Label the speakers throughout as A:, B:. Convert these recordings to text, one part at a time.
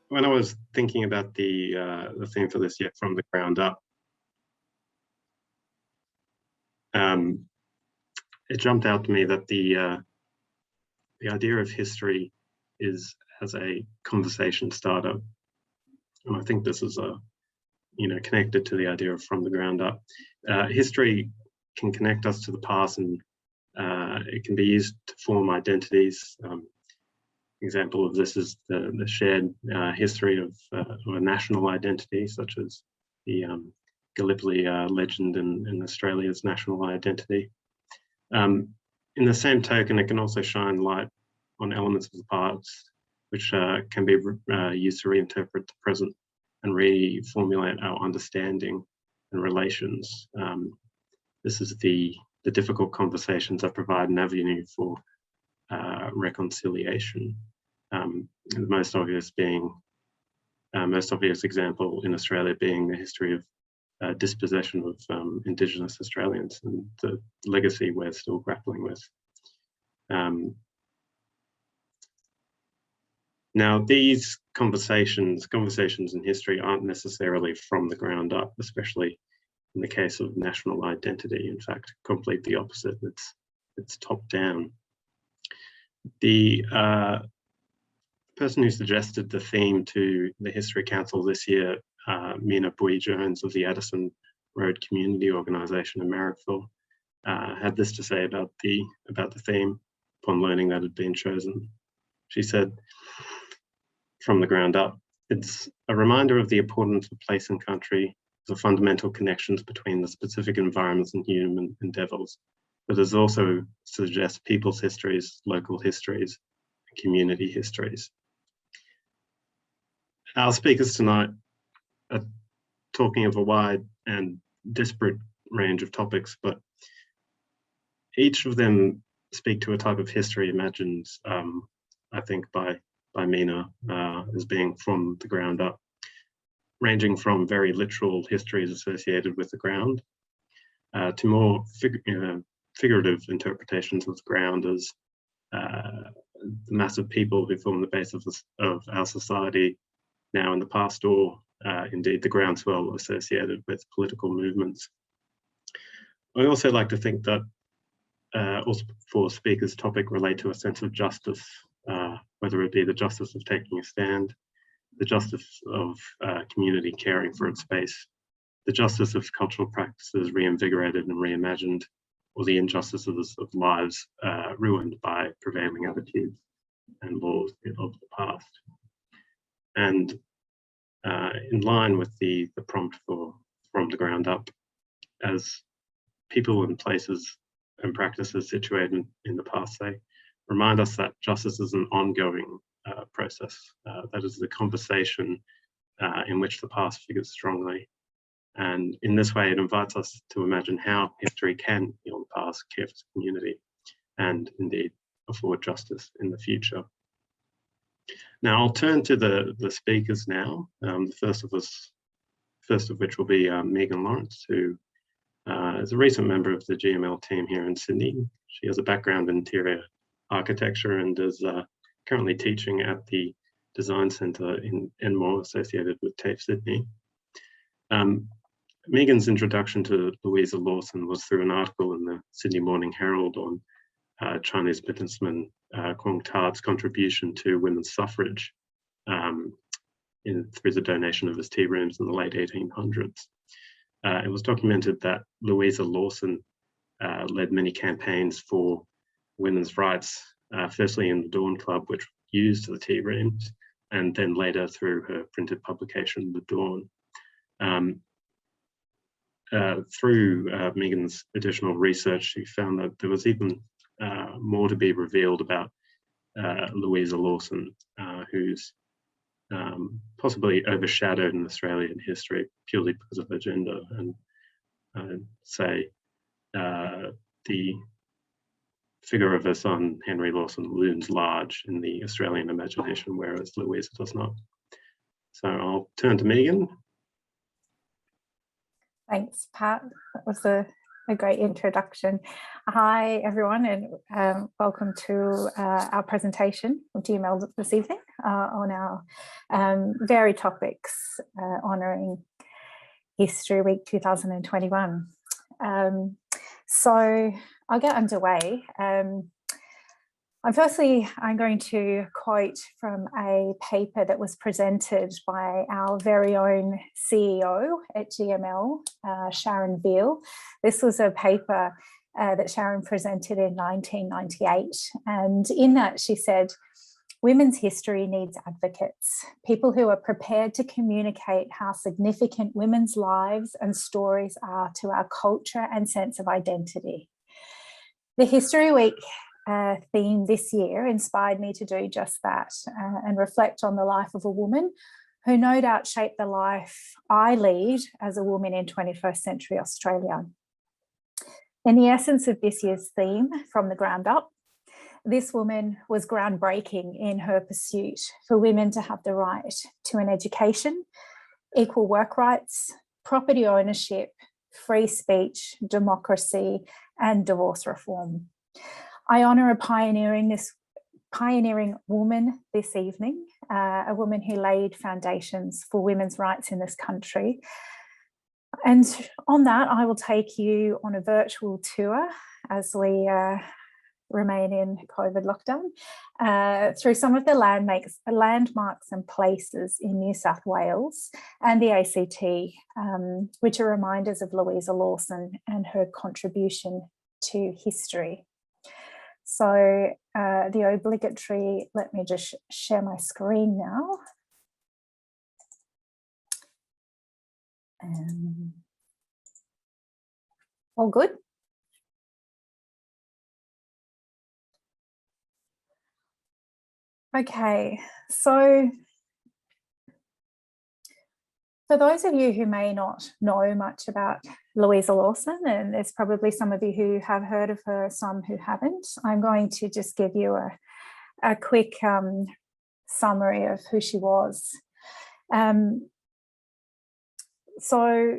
A: When I was thinking about the theme for this year, From the Ground Up, it jumped out to me that the idea of history is as a conversation starter, and I think this is connected to the idea of from the ground up. History can connect us to the past, and it can be used to form identities. Example of this is the shared history of a national identity, such as the Gallipoli legend in Australia's national identity. In the same token, it can also shine light on elements of the past, which can be used to reinterpret the present and reformulate our understanding and relations. This is the difficult conversations that provide an avenue for reconciliation. The most obvious example in Australia being the history of dispossession of Indigenous Australians and the legacy we're still grappling with. Now, these conversations in history aren't necessarily from the ground up, especially in the case of national identity. In fact, complete the opposite. It's top down. The person who suggested the theme to the History Council this year, Mina Bui-Jones of the Addison Road Community Organisation in Marrickville, had this to say about the theme upon learning that it had been chosen. She said, "From the ground up, it's a reminder of the importance of place and country, the fundamental connections between the specific environments and human endeavours, but it also suggests people's histories, local histories, and community histories." Our speakers tonight are talking of a wide and disparate range of topics, but each of them speak to a type of history imagined, I think, by Mina as being from the ground up, ranging from very literal histories associated with the ground to more figurative interpretations of the ground as the massive people who form the base of our society now in the past, or indeed the groundswell associated with political movements. I also like to think that all four speakers' topic relate to a sense of justice, whether it be the justice of taking a stand, the justice of community caring for its space, the justice of cultural practices reinvigorated and reimagined, or the injustices of lives ruined by prevailing attitudes and laws of the past. And in line with the prompt for From the Ground Up, as people and places and practices situated in the past, they remind us that justice is an ongoing process. That is the conversation in which the past figures strongly. And in this way, it invites us to imagine how history can heal the past, care for the community, and indeed afford justice in the future. Now, I'll turn to the speakers now. The first of which will be Micken Lawrence, who is a recent member of the GML team here in Sydney. She has a background in interior architecture and is currently teaching at the Design Centre in Enmore, associated with TAFE Sydney. Micken's introduction to Louisa Lawson was through an article in the Sydney Morning Herald on Chinese businessman Quang Tat's contribution to women's suffrage through the donation of his tea rooms in the late 1800s. It was documented that Louisa Lawson led many campaigns for women's rights, firstly in the Dawn Club, which used the tea rooms, and then later through her printed publication, The Dawn. Through Micken's additional research, she found that there was even more to be revealed about Louisa Lawson, who's possibly overshadowed in Australian history purely because of her gender. And say the figure of her son, Henry Lawson, looms large in the Australian imagination, whereas Louisa does not. So I'll turn to Micken.
B: Thanks, Pat. That was a great introduction. Hi, everyone, and welcome to our presentation from GML this evening on our varied topics honouring History Week 2021. So I'll get underway. I'm going to quote from a paper that was presented by our very own CEO at GML, Sharon Veal. This was a paper that Sharon presented in 1998. And in that she said, women's history needs advocates, people who are prepared to communicate how significant women's lives and stories are to our culture and sense of identity. The History Week theme this year inspired me to do just that and reflect on the life of a woman who no doubt shaped the life I lead as a woman in 21st century Australia. In the essence of this year's theme, From the Ground Up, this woman was groundbreaking in her pursuit for women to have the right to an education, equal work rights, property ownership, free speech, democracy, and divorce reform. I honour a pioneering woman this evening, a woman who laid foundations for women's rights in this country. And on that, I will take you on a virtual tour as we remain in COVID lockdown through some of the landmarks and places in New South Wales and the ACT, which are reminders of Louisa Lawson and her contribution to history. So the obligatory, let me just share my screen now. All good? Okay, so for those of you who may not know much about Louisa Lawson, and there's probably some of you who have heard of her, some who haven't, I'm going to just give you a quick summary of who she was. So,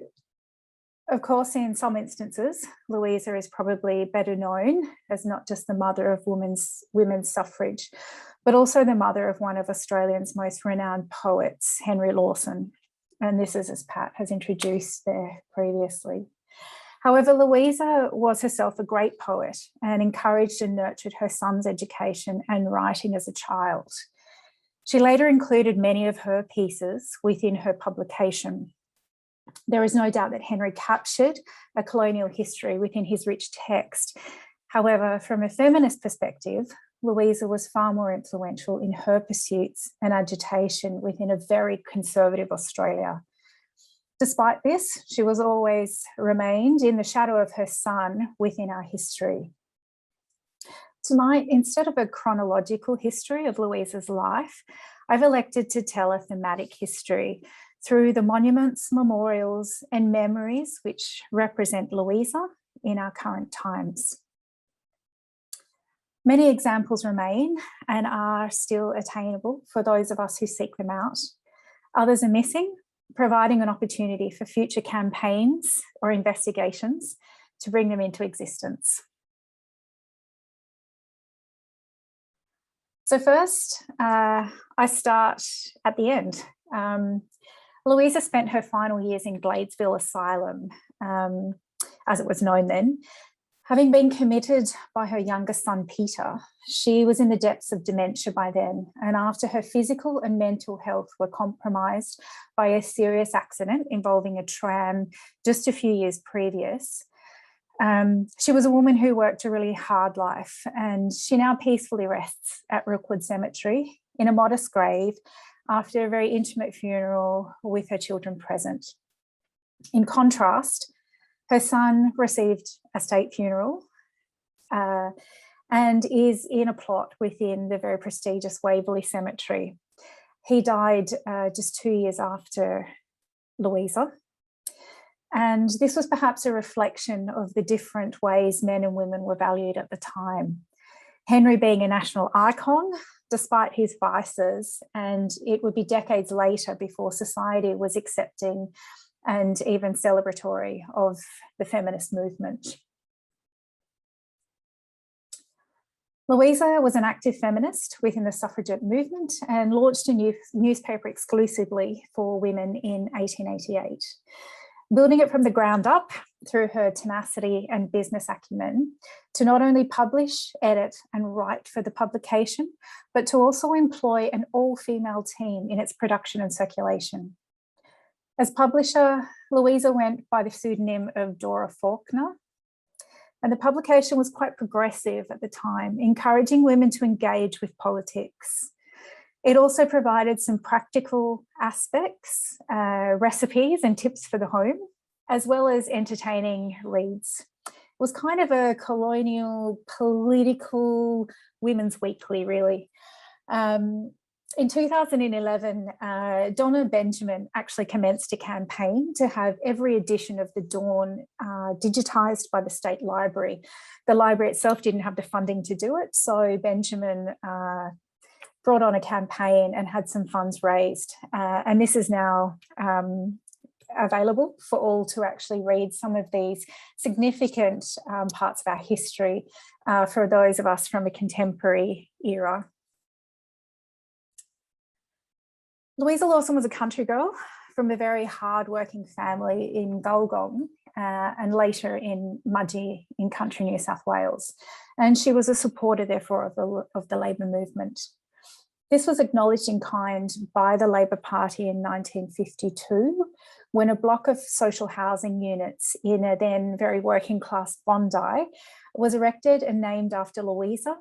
B: of course, in some instances, Louisa is probably better known as not just the mother of women's suffrage, but also the mother of one of Australia's most renowned poets, Henry Lawson. And this is as Pat has introduced there previously. However, Louisa was herself a great poet and encouraged and nurtured her son's education and writing as a child. She later included many of her pieces within her publication. There is no doubt that Henry captured a colonial history within his rich text. However, from a feminist perspective, Louisa was far more influential in her pursuits and agitation within a very conservative Australia. Despite this, she was always remained in the shadow of her son within our history. Tonight, instead of a chronological history of Louisa's life, I've elected to tell a thematic history through the monuments, memorials, and memories which represent Louisa in our current times. Many examples remain and are still attainable for those of us who seek them out. Others are missing, providing an opportunity for future campaigns or investigations to bring them into existence. So first, I start at the end. Louisa spent her final years in Gladesville Asylum, as it was known then. Having been committed by her youngest son, Peter, she was in the depths of dementia by then, and after her physical and mental health were compromised by a serious accident involving a tram just a few years previous, she was a woman who worked a really hard life, and she now peacefully rests at Rookwood Cemetery in a modest grave after a very intimate funeral with her children present. In contrast, her son received a state funeral and is in a plot within the very prestigious Waverley Cemetery. He died just 2 years after Louisa. And this was perhaps a reflection of the different ways men and women were valued at the time. Henry being a national icon, despite his vices, and it would be decades later before society was accepting and even celebratory of the feminist movement. Louisa was an active feminist within the suffragette movement and launched a newspaper exclusively for women in 1888. Building it from the ground up through her tenacity and business acumen to not only publish, edit and write for the publication, but to also employ an all-female team in its production and circulation. As publisher, Louisa went by the pseudonym of Dora Faulkner, and the publication was quite progressive at the time, encouraging women to engage with politics. It also provided some practical aspects, recipes and tips for the home, as well as entertaining reads. It was kind of a colonial, political women's weekly, really. In 2011, Donna Benjamin actually commenced a campaign to have every edition of the Dawn digitised by the State Library. The library itself didn't have the funding to do it, so Benjamin brought on a campaign and had some funds raised. And this is now available for all to actually read some of these significant parts of our history for those of us from a contemporary era. Louisa Lawson was a country girl from a very hard-working family in Gulgong and later in Mudgee in country New South Wales. And she was a supporter, therefore, of the Labor movement. This was acknowledged in kind by the Labor Party in 1952, when a block of social housing units in a then very working-class Bondi was erected and named after Louisa,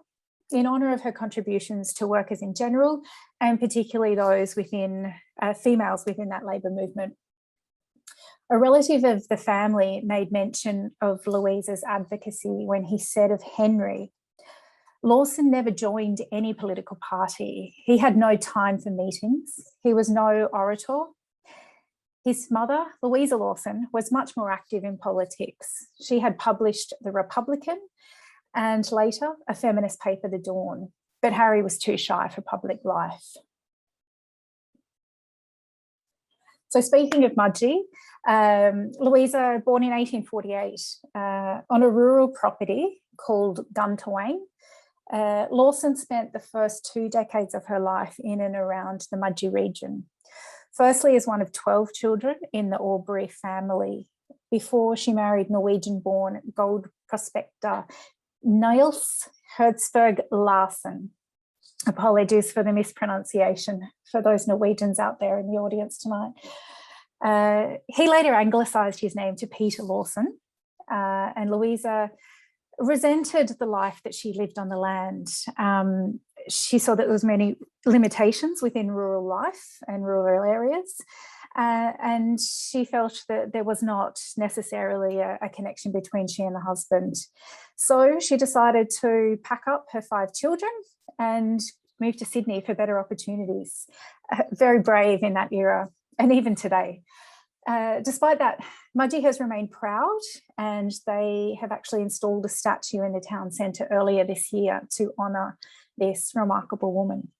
B: in honour of her contributions to workers in general, and particularly those within females within that labour movement. A relative of the family made mention of Louisa's advocacy when he said of Henry, Lawson never joined any political party. He had no time for meetings. He was no orator. His mother, Louisa Lawson, was much more active in politics. She had published The Republican and later a feminist paper, The Dawn, but Harry was too shy for public life. So speaking of Mudgee, Louisa, born in 1848 on a rural property called Guntawang, Lawson spent the first 2 decades of her life in and around the Mudgee region. Firstly, as one of 12 children in the Albury family, before she married Norwegian-born gold prospector Niels Hertzberg Larsen. Apologies for the mispronunciation for those Norwegians out there in the audience tonight. He later anglicised his name to Peter Lawson, and Louisa resented the life that she lived on the land. She saw that there was many limitations within rural life and rural areas, and she felt that there was not necessarily a connection between she and the husband. So she decided to pack up her 5 children and move to Sydney for better opportunities. Very brave in that era, and even today. Despite that, Mudgee has remained proud, and they have actually installed a statue in the town centre earlier this year to honour this remarkable woman.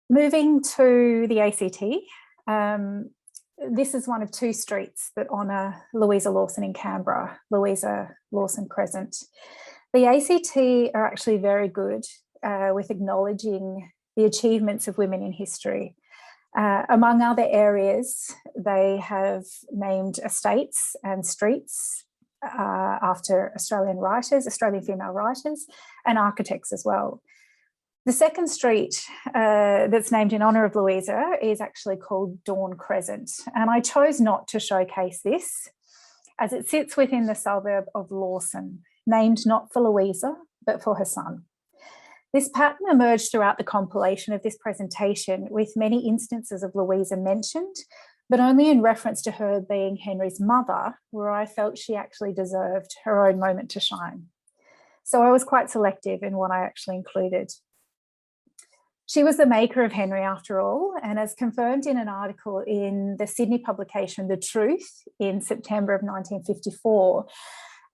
B: Moving to the ACT, this is one of 2 streets that honour Louisa Lawson in Canberra, Louisa Lawson Crescent. The ACT are actually very good with acknowledging the achievements of women in history. Among other areas, they have named estates and streets after Australian writers, Australian female writers, and architects as well. The second street that's named in honour of Louisa is actually called Dawn Crescent, and I chose not to showcase this as it sits within the suburb of Lawson, named not for Louisa, but for her son. This pattern emerged throughout the compilation of this presentation, with many instances of Louisa mentioned, but only in reference to her being Henry's mother, where I felt she actually deserved her own moment to shine. So I was quite selective in what I actually included. She was the maker of Henry after all, and as confirmed in an article in the Sydney publication The Truth in September of 1954,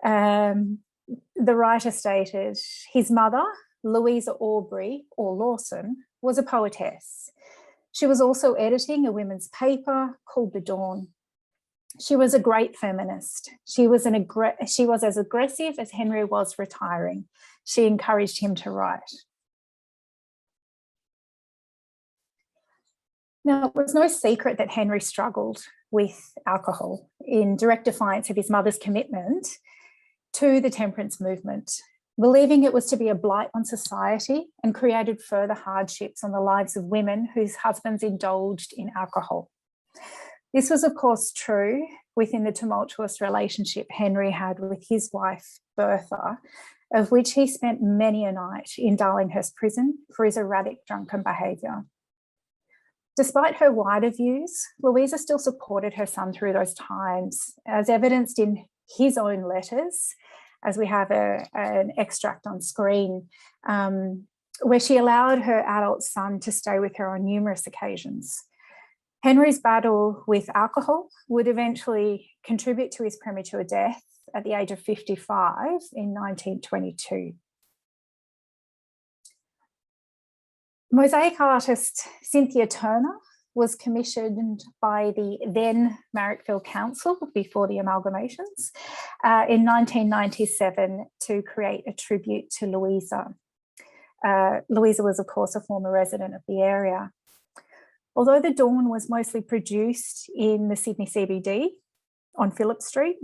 B: the writer stated, his mother, Louisa Aubrey, or Lawson, was a poetess. She was also editing a women's paper called The Dawn. She was a great feminist. She was as aggressive as Henry was retiring. She encouraged him to write. Now, it was no secret that Henry struggled with alcohol in direct defiance of his mother's commitment to the temperance movement, believing it was to be a blight on society and created further hardships on the lives of women whose husbands indulged in alcohol. This was, of course, true within the tumultuous relationship Henry had with his wife, Bertha, of which he spent many a night in Darlinghurst Prison for his erratic drunken behaviour. Despite her wider views, Louisa still supported her son through those times, as evidenced in his own letters, as we have an extract on screen, where she allowed her adult son to stay with her on numerous occasions. Henry's battle with alcohol would eventually contribute to his premature death at the age of 55 in 1922. Mosaic artist Cynthia Turner was commissioned by the then Marrickville Council, before the amalgamations, in 1997 to create a tribute to Louisa. Louisa was, of course, a former resident of the area. Although The Dawn was mostly produced in the Sydney CBD on Phillip Street,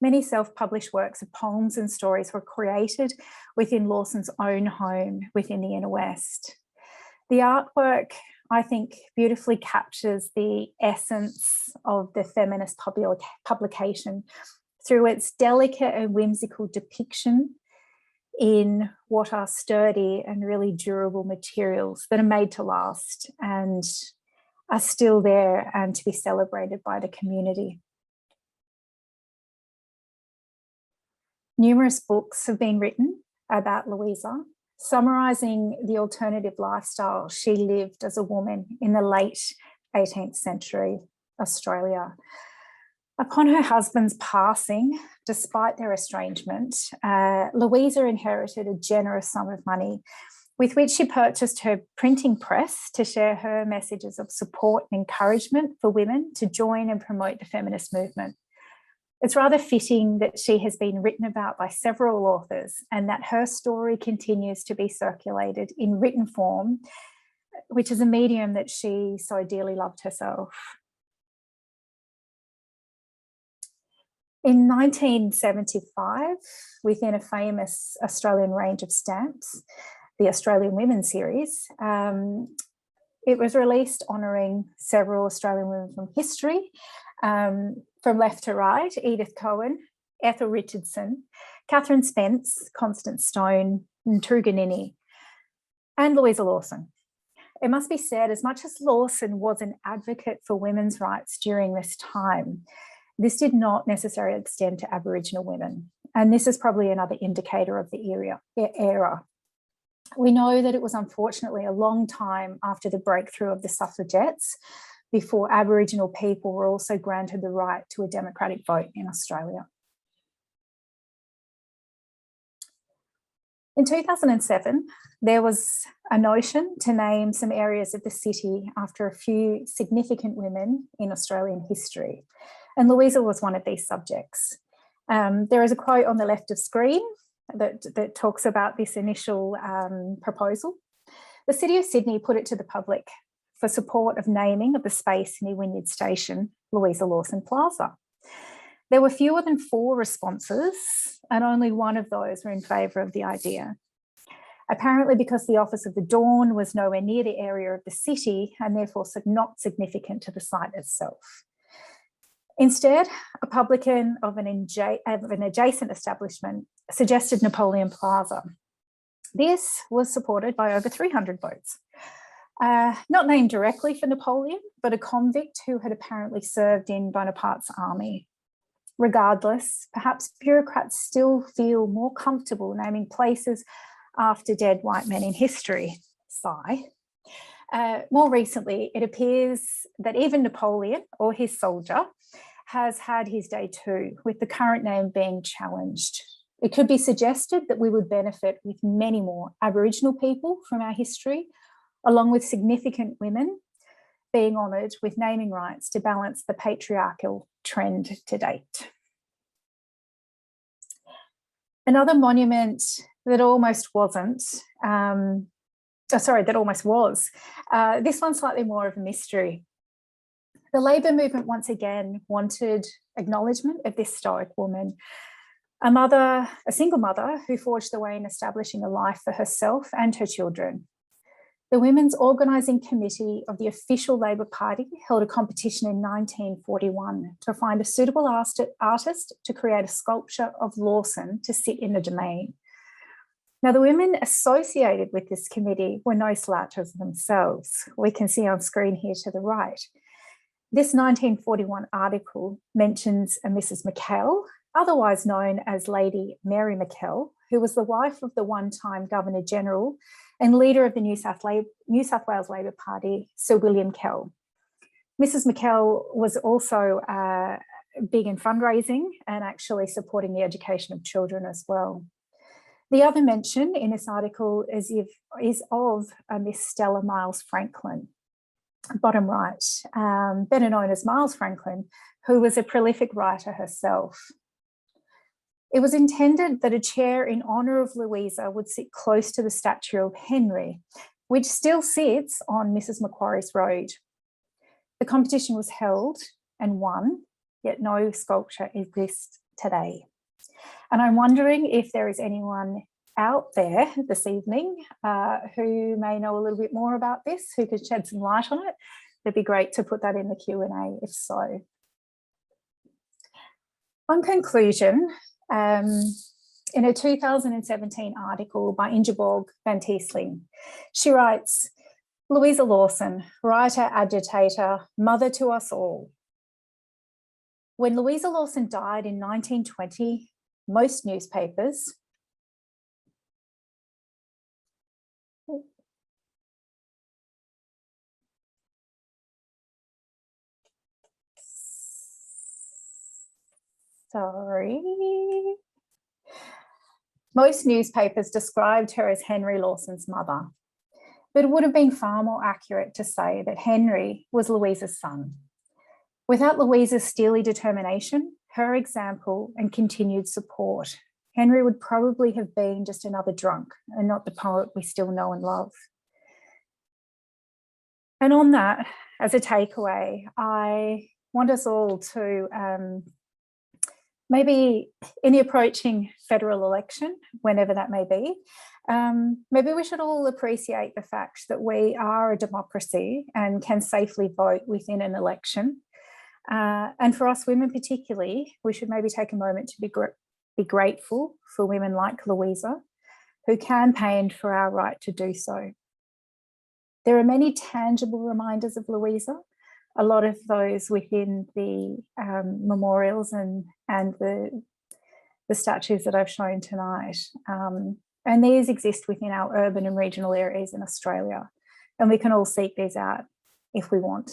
B: many self-published works of poems and stories were created within Lawson's own home within the inner west. The artwork, I think, beautifully captures the essence of the feminist publication through its delicate and whimsical depiction in what are sturdy and really durable materials that are made to last and are still there and to be celebrated by the community. Numerous books have been written about Louisa, summarising the alternative lifestyle she lived as a woman in the late 18th century Australia. Upon her husband's passing, despite their estrangement, Louisa inherited a generous sum of money with which she purchased her printing press to share her messages of support and encouragement for women to join and promote the feminist movement. It's rather fitting that she has been written about by several authors and that her story continues to be circulated in written form, which is a medium that she so dearly loved herself. In 1975, within a famous Australian range of stamps, the Australian Women series, it was released honouring several Australian women from history, from left to right: Edith Cohen, Ethel Richardson, Catherine Spence, Constance Stone, and Truganini, and Louisa Lawson. It must be said, as much as Lawson was an advocate for women's rights during this time, this did not necessarily extend to Aboriginal women. And this is probably another indicator of the era. We know that it was unfortunately a long time after the breakthrough of the suffragettes before Aboriginal people were also granted the right to a democratic vote in Australia. In 2007, there was a notion to name some areas of the city after a few significant women in Australian history, and Louisa was one of these subjects. There is a quote on the left of screen that talks about this initial proposal. The City of Sydney put it to the public for support of naming of the space near Wynyard Station, Louisa Lawson Plaza. There were fewer than 4 responses, and only one of those were in favour of the idea. Apparently because the office of the Dawn was nowhere near the area of the city and therefore not significant to the site itself. Instead, a publican of an adjacent establishment suggested Napoleon Plaza. This was supported by over 300 votes. Not named directly for Napoleon, but a convict who had apparently served in Bonaparte's army. Regardless, perhaps bureaucrats still feel more comfortable naming places after dead white men in history. Sigh. More recently, it appears that even Napoleon or his soldier has had his day too, with the current name being challenged. It could be suggested that we would benefit with many more Aboriginal people from our history, along with significant women being honoured with naming rights to balance the patriarchal trend to date. Another monument that almost wasn't, that almost was, this one's slightly more of a mystery. The Labor movement once again wanted acknowledgement of this stoic woman, a single mother who forged the way in establishing a life for herself and her children. The Women's Organising Committee of the official Labor Party held a competition in 1941 to find a suitable artist to create a sculpture of Lawson to sit in the Domain. Now, the women associated with this committee were no slouches themselves. We can see on screen here to the right. This 1941 article mentions a Mrs. Micken, otherwise known as Lady Mary Micken, who was the wife of the one-time Governor-General and leader of the New South Wales Labor Party, Sir William Kell. Mrs. Micken was also big in fundraising and actually supporting the education of children as well. The other mention in this article is of Miss Stella Miles Franklin, bottom right, better known as Miles Franklin, who was a prolific writer herself. It was intended that a chair in honour of Louisa would sit close to the statue of Henry, which still sits on Mrs. Macquarie's Road. The competition was held and won, yet no sculpture exists today. And I'm wondering if there is anyone out there this evening who may know a little bit more about this, who could shed some light on it. It'd be great to put that in the Q&A if so. On conclusion, in a 2017 article by Ingeborg van Tiesling, she writes, Louisa Lawson, writer, agitator, mother to us all. When Louisa Lawson died in 1920, most newspapers described her as Henry Lawson's mother, but it would have been far more accurate to say that Henry was Louisa's son. Without Louisa's steely determination, her example and continued support, Henry would probably have been just another drunk and not the poet we still know and love. And on that, as a takeaway, I want us all to maybe in the approaching federal election, whenever that may be, maybe we should all appreciate the fact that we are a democracy and can safely vote within an election. And for us women particularly, we should maybe take a moment to be grateful for women like Louisa, who campaigned for our right to do so. There are many tangible reminders of Louisa, a lot of those within the memorials and the statues that I've shown tonight. And these exist within our urban and regional areas in Australia, and we can all seek these out if we want.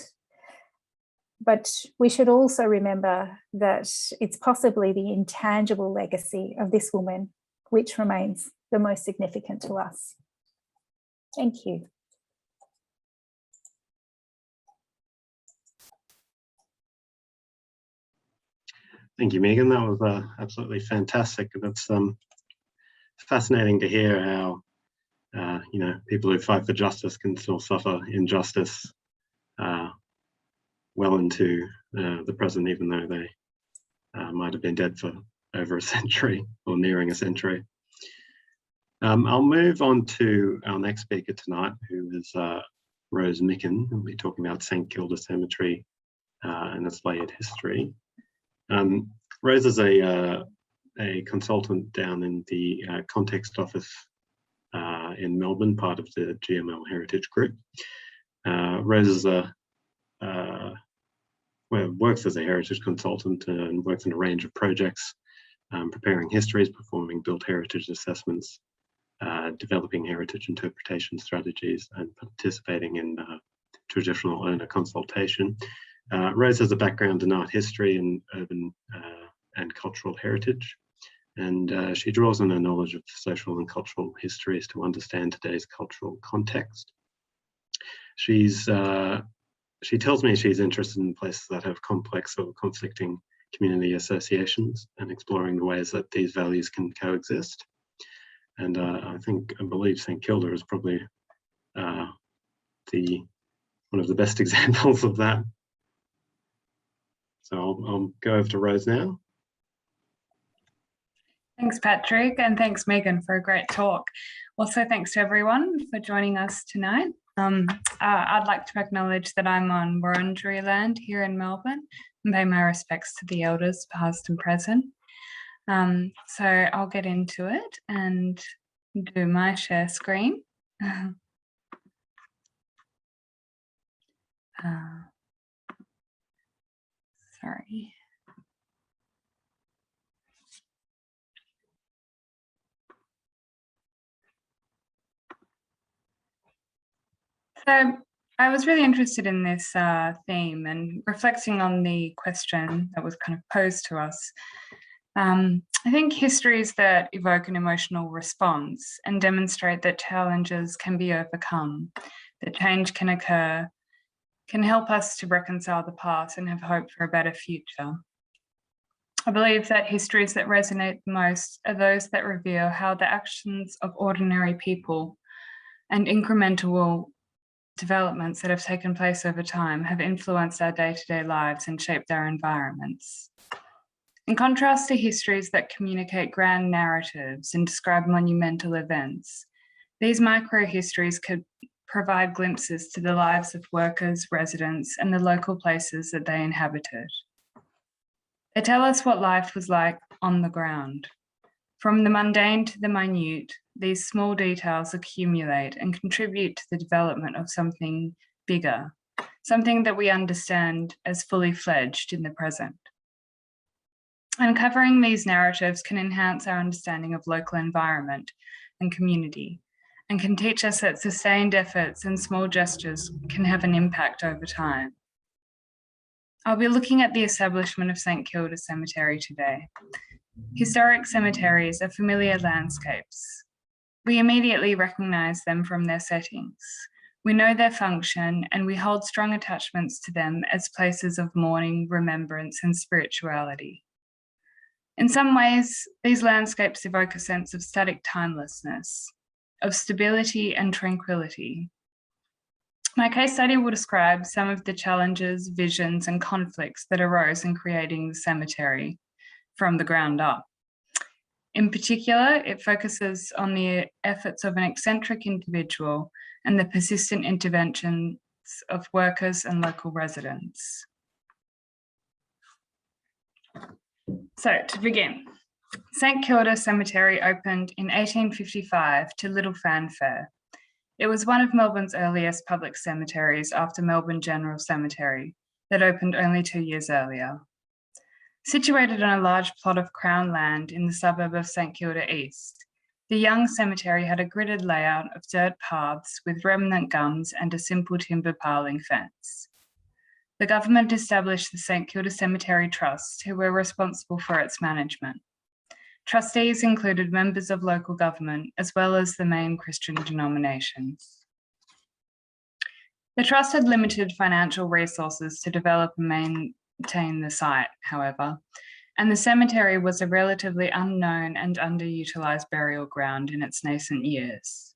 B: But we should also remember that it's possibly the intangible legacy of this woman which remains the most significant to us. Thank you.
A: Thank you, Megan. That was absolutely fantastic. That's fascinating to hear how people who fight for justice can still suffer injustice well into the present, even though they might have been dead for over a century or nearing a century. I'll move on to our next speaker tonight, who is Rose Micken, who'll be talking about St Kilda Cemetery and its layered history. Rose is a consultant down in the Context Office in Melbourne, part of the GML Heritage Group. Rose is works as a heritage consultant and works in a range of projects, preparing histories, performing built heritage assessments, developing heritage interpretation strategies, and participating in traditional owner consultation. Rose has a background in art history and urban and cultural heritage, and she draws on her knowledge of social and cultural histories to understand today's cultural context. She tells me she's interested in places that have complex or conflicting community associations and exploring the ways that these values can coexist. And I believe St Kilda is probably one of the best examples of that. So I'll go over to Rose now.
C: Thanks, Patrick, and thanks, Micken, for a great talk. Also, thanks to everyone for joining us tonight. I'd like to acknowledge that I'm on Wurundjeri land here in Melbourne and pay my respects to the elders, past and present. So I'll get into it and do my share screen. Sorry. So I was really interested in this theme and reflecting on the question that was kind of posed to us. I think histories that evoke an emotional response and demonstrate that challenges can be overcome, that change can occur, can help us to reconcile the past and have hope for a better future. I believe that histories that resonate most are those that reveal how the actions of ordinary people and incremental developments that have taken place over time have influenced our day-to-day lives and shaped our environments. In contrast to histories that communicate grand narratives and describe monumental events, these micro-histories could provide glimpses to the lives of workers, residents, and the local places that they inhabited. They tell us what life was like on the ground. From the mundane to the minute, these small details accumulate and contribute to the development of something bigger, something that we understand as fully fledged in the present. Uncovering these narratives can enhance our understanding of local environment and community, and can teach us that sustained efforts and small gestures can have an impact over time. I'll be looking at the establishment of St Kilda Cemetery today. Historic cemeteries are familiar landscapes. We immediately recognise them from their settings. We know their function and we hold strong attachments to them as places of mourning, remembrance, and spirituality. In some ways, these landscapes evoke a sense of static timelessness, of stability and tranquility. My case study will describe some of the challenges, visions, and conflicts that arose in creating the cemetery from the ground up. In particular, it focuses on the efforts of an eccentric individual and the persistent interventions of workers and local residents. So, to begin, St Kilda Cemetery opened in 1855 to little fanfare. It was one of Melbourne's earliest public cemeteries after Melbourne General Cemetery that opened only 2 years earlier. Situated on a large plot of Crown land in the suburb of St Kilda East, the young cemetery had a gridded layout of dirt paths with remnant gums and a simple timber paling fence. The government established the St Kilda Cemetery Trust, who were responsible for its management. Trustees included members of local government as well as the main Christian denominations. The trust had limited financial resources to develop and maintain the site, however, and the cemetery was a relatively unknown and underutilised burial ground in its nascent years.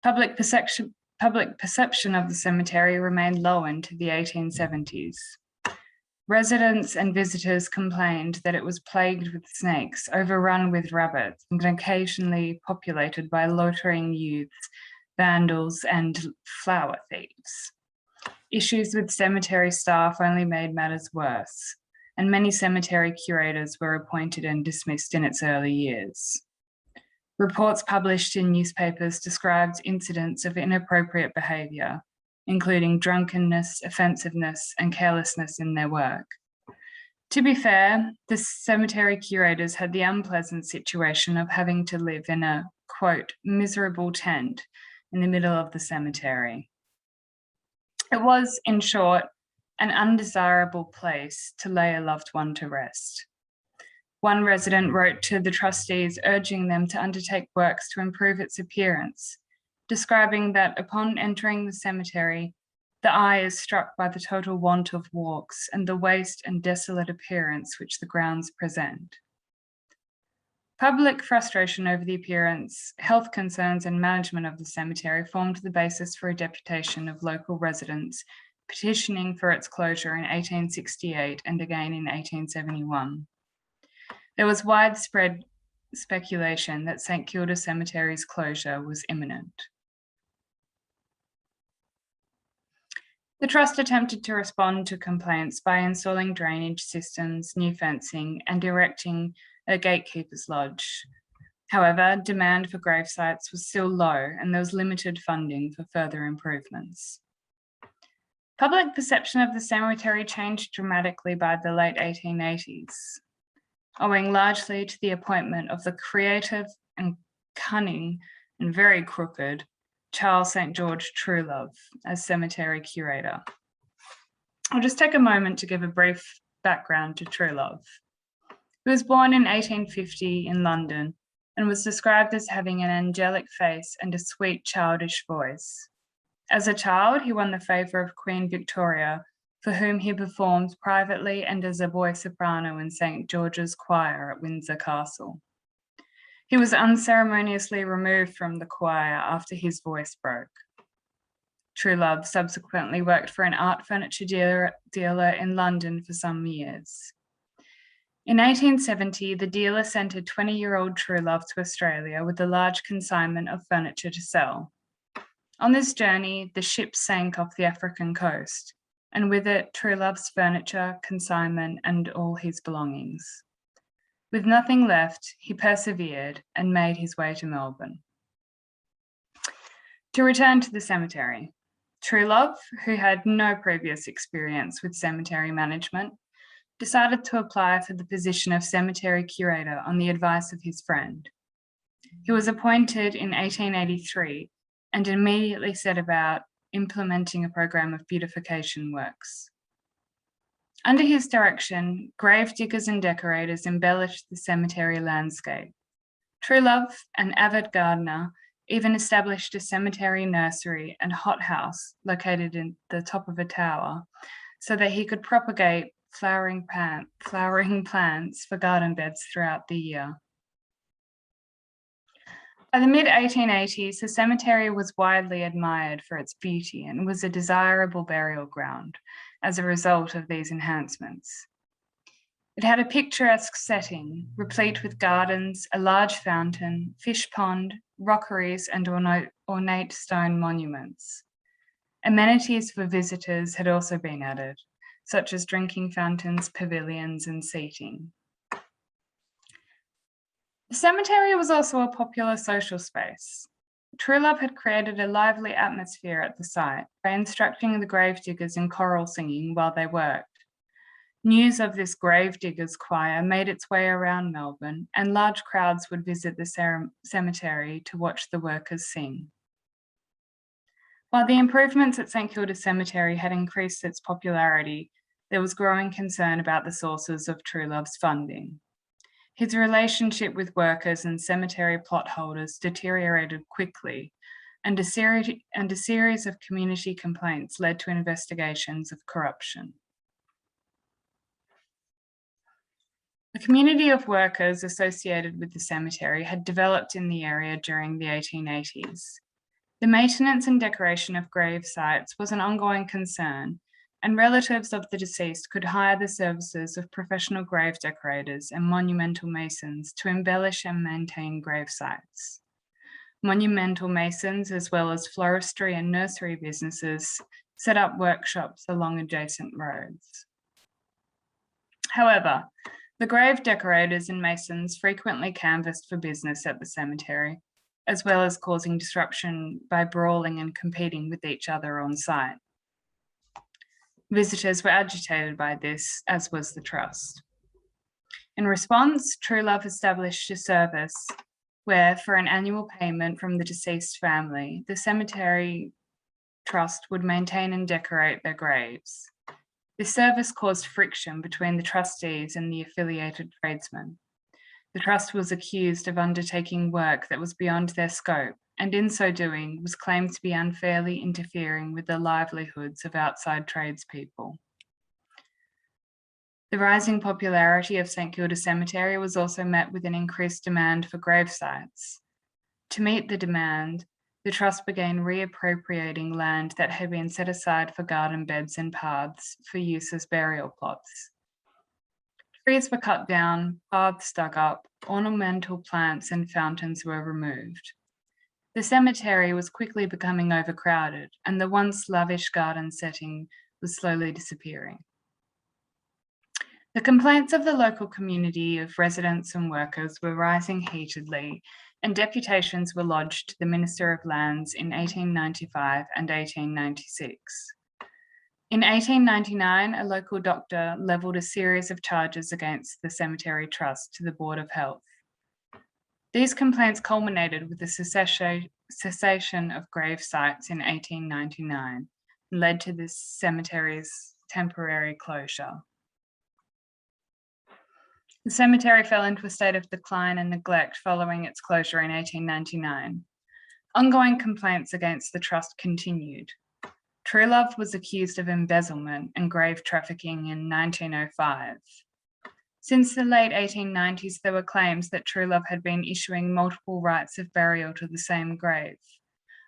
C: Public perception of the cemetery remained low into the 1870s. Residents and visitors complained that it was plagued with snakes, overrun with rabbits, and occasionally populated by loitering youths, vandals, and flower thieves. Issues with cemetery staff only made matters worse, and many cemetery curators were appointed and dismissed in its early years. Reports published in newspapers described incidents of inappropriate behaviour, including drunkenness, offensiveness, and carelessness in their work. To be fair, the cemetery curators had the unpleasant situation of having to live in a, quote, miserable tent in the middle of the cemetery. It was, in short, an undesirable place to lay a loved one to rest. One resident wrote to the trustees urging them to undertake works to improve its appearance, describing that upon entering the cemetery, the eye is struck by the total want of walks and the waste and desolate appearance which the grounds present. Public frustration over the appearance, health concerns and management of the cemetery formed the basis for a deputation of local residents petitioning for its closure in 1868 and again in 1871. There was widespread speculation that St Kilda Cemetery's closure was imminent. The Trust attempted to respond to complaints by installing drainage systems, new fencing, and erecting a gatekeeper's lodge. However, demand for grave sites was still low, and there was limited funding for further improvements. Public perception of the cemetery changed dramatically by the late 1880s, owing largely to the appointment of the creative and cunning and very crooked Charles St. George Truelove as cemetery curator. I'll just take a moment to give a brief background to Truelove. He was born in 1850 in London and was described as having an angelic face and a sweet, childish voice. As a child, he won the favour of Queen Victoria, for whom he performed privately and as a boy soprano in St. George's Choir at Windsor Castle. He was unceremoniously removed from the choir after his voice broke. Truelove subsequently worked for an art furniture dealer in London for some years. In 1870, the dealer sent a 20-year-old Truelove to Australia with a large consignment of furniture to sell. On this journey, the ship sank off the African coast, and with it, Truelove's furniture, consignment, and all his belongings. With nothing left, he persevered and made his way to Melbourne. To return to the cemetery, Truelove, who had no previous experience with cemetery management, decided to apply for the position of cemetery curator on the advice of his friend. He was appointed in 1883 and immediately set about implementing a program of beautification works. Under his direction, grave diggers and decorators embellished the cemetery landscape. Truelove, an avid gardener, even established a cemetery nursery and hothouse located in the top of a tower so that he could propagate flowering plants for garden beds throughout the year. By the mid-1880s, the cemetery was widely admired for its beauty and was a desirable burial ground as a result of these enhancements. It had a picturesque setting, replete with gardens, a large fountain, fish pond, rockeries, and ornate stone monuments. Amenities for visitors had also been added, such as drinking fountains, pavilions, and seating. The cemetery was also a popular social space. Truelove had created a lively atmosphere at the site by instructing the grave diggers in choral singing while they worked. News of this grave diggers choir made its way around Melbourne, and large crowds would visit the cemetery to watch the workers sing. While the improvements at St Kilda Cemetery had increased its popularity, there was growing concern about the sources of Truelove's funding. His relationship with workers and cemetery plot holders deteriorated quickly, and a series of community complaints led to investigations of corruption. A community of workers associated with the cemetery had developed in the area during the 1880s. The maintenance and decoration of grave sites was an ongoing concern, and relatives of the deceased could hire the services of professional grave decorators and monumental masons to embellish and maintain grave sites. Monumental masons, as well as floristry and nursery businesses, set up workshops along adjacent roads. However, the grave decorators and masons frequently canvassed for business at the cemetery, as well as causing disruption by brawling and competing with each other on site. Visitors were agitated by this, as was the Trust. In response, Truelove established a service where, for an annual payment from the deceased family, the Cemetery Trust would maintain and decorate their graves. This service caused friction between the trustees and the affiliated tradesmen. The Trust was accused of undertaking work that was beyond their scope, and in so doing was claimed to be unfairly interfering with the livelihoods of outside tradespeople. The rising popularity of St Kilda Cemetery was also met with an increased demand for grave sites. To meet the demand, the Trust began reappropriating land that had been set aside for garden beds and paths for use as burial plots. Trees were cut down, paths dug up, ornamental plants and fountains were removed. The cemetery was quickly becoming overcrowded, and the once lavish garden setting was slowly disappearing. The complaints of the local community of residents and workers were rising heatedly, and deputations were lodged to the Minister of Lands in 1895 and 1896. In 1899, a local doctor levelled a series of charges against the Cemetery Trust to the Board of Health. These complaints culminated with the cessation of grave sites in 1899 and led to the cemetery's temporary closure. The cemetery fell into a state of decline and neglect following its closure in 1899. Ongoing complaints against the Trust continued. Truelove was accused of embezzlement and grave trafficking in 1905. Since the late 1890s, there were claims that Truelove had been issuing multiple rites of burial to the same grave.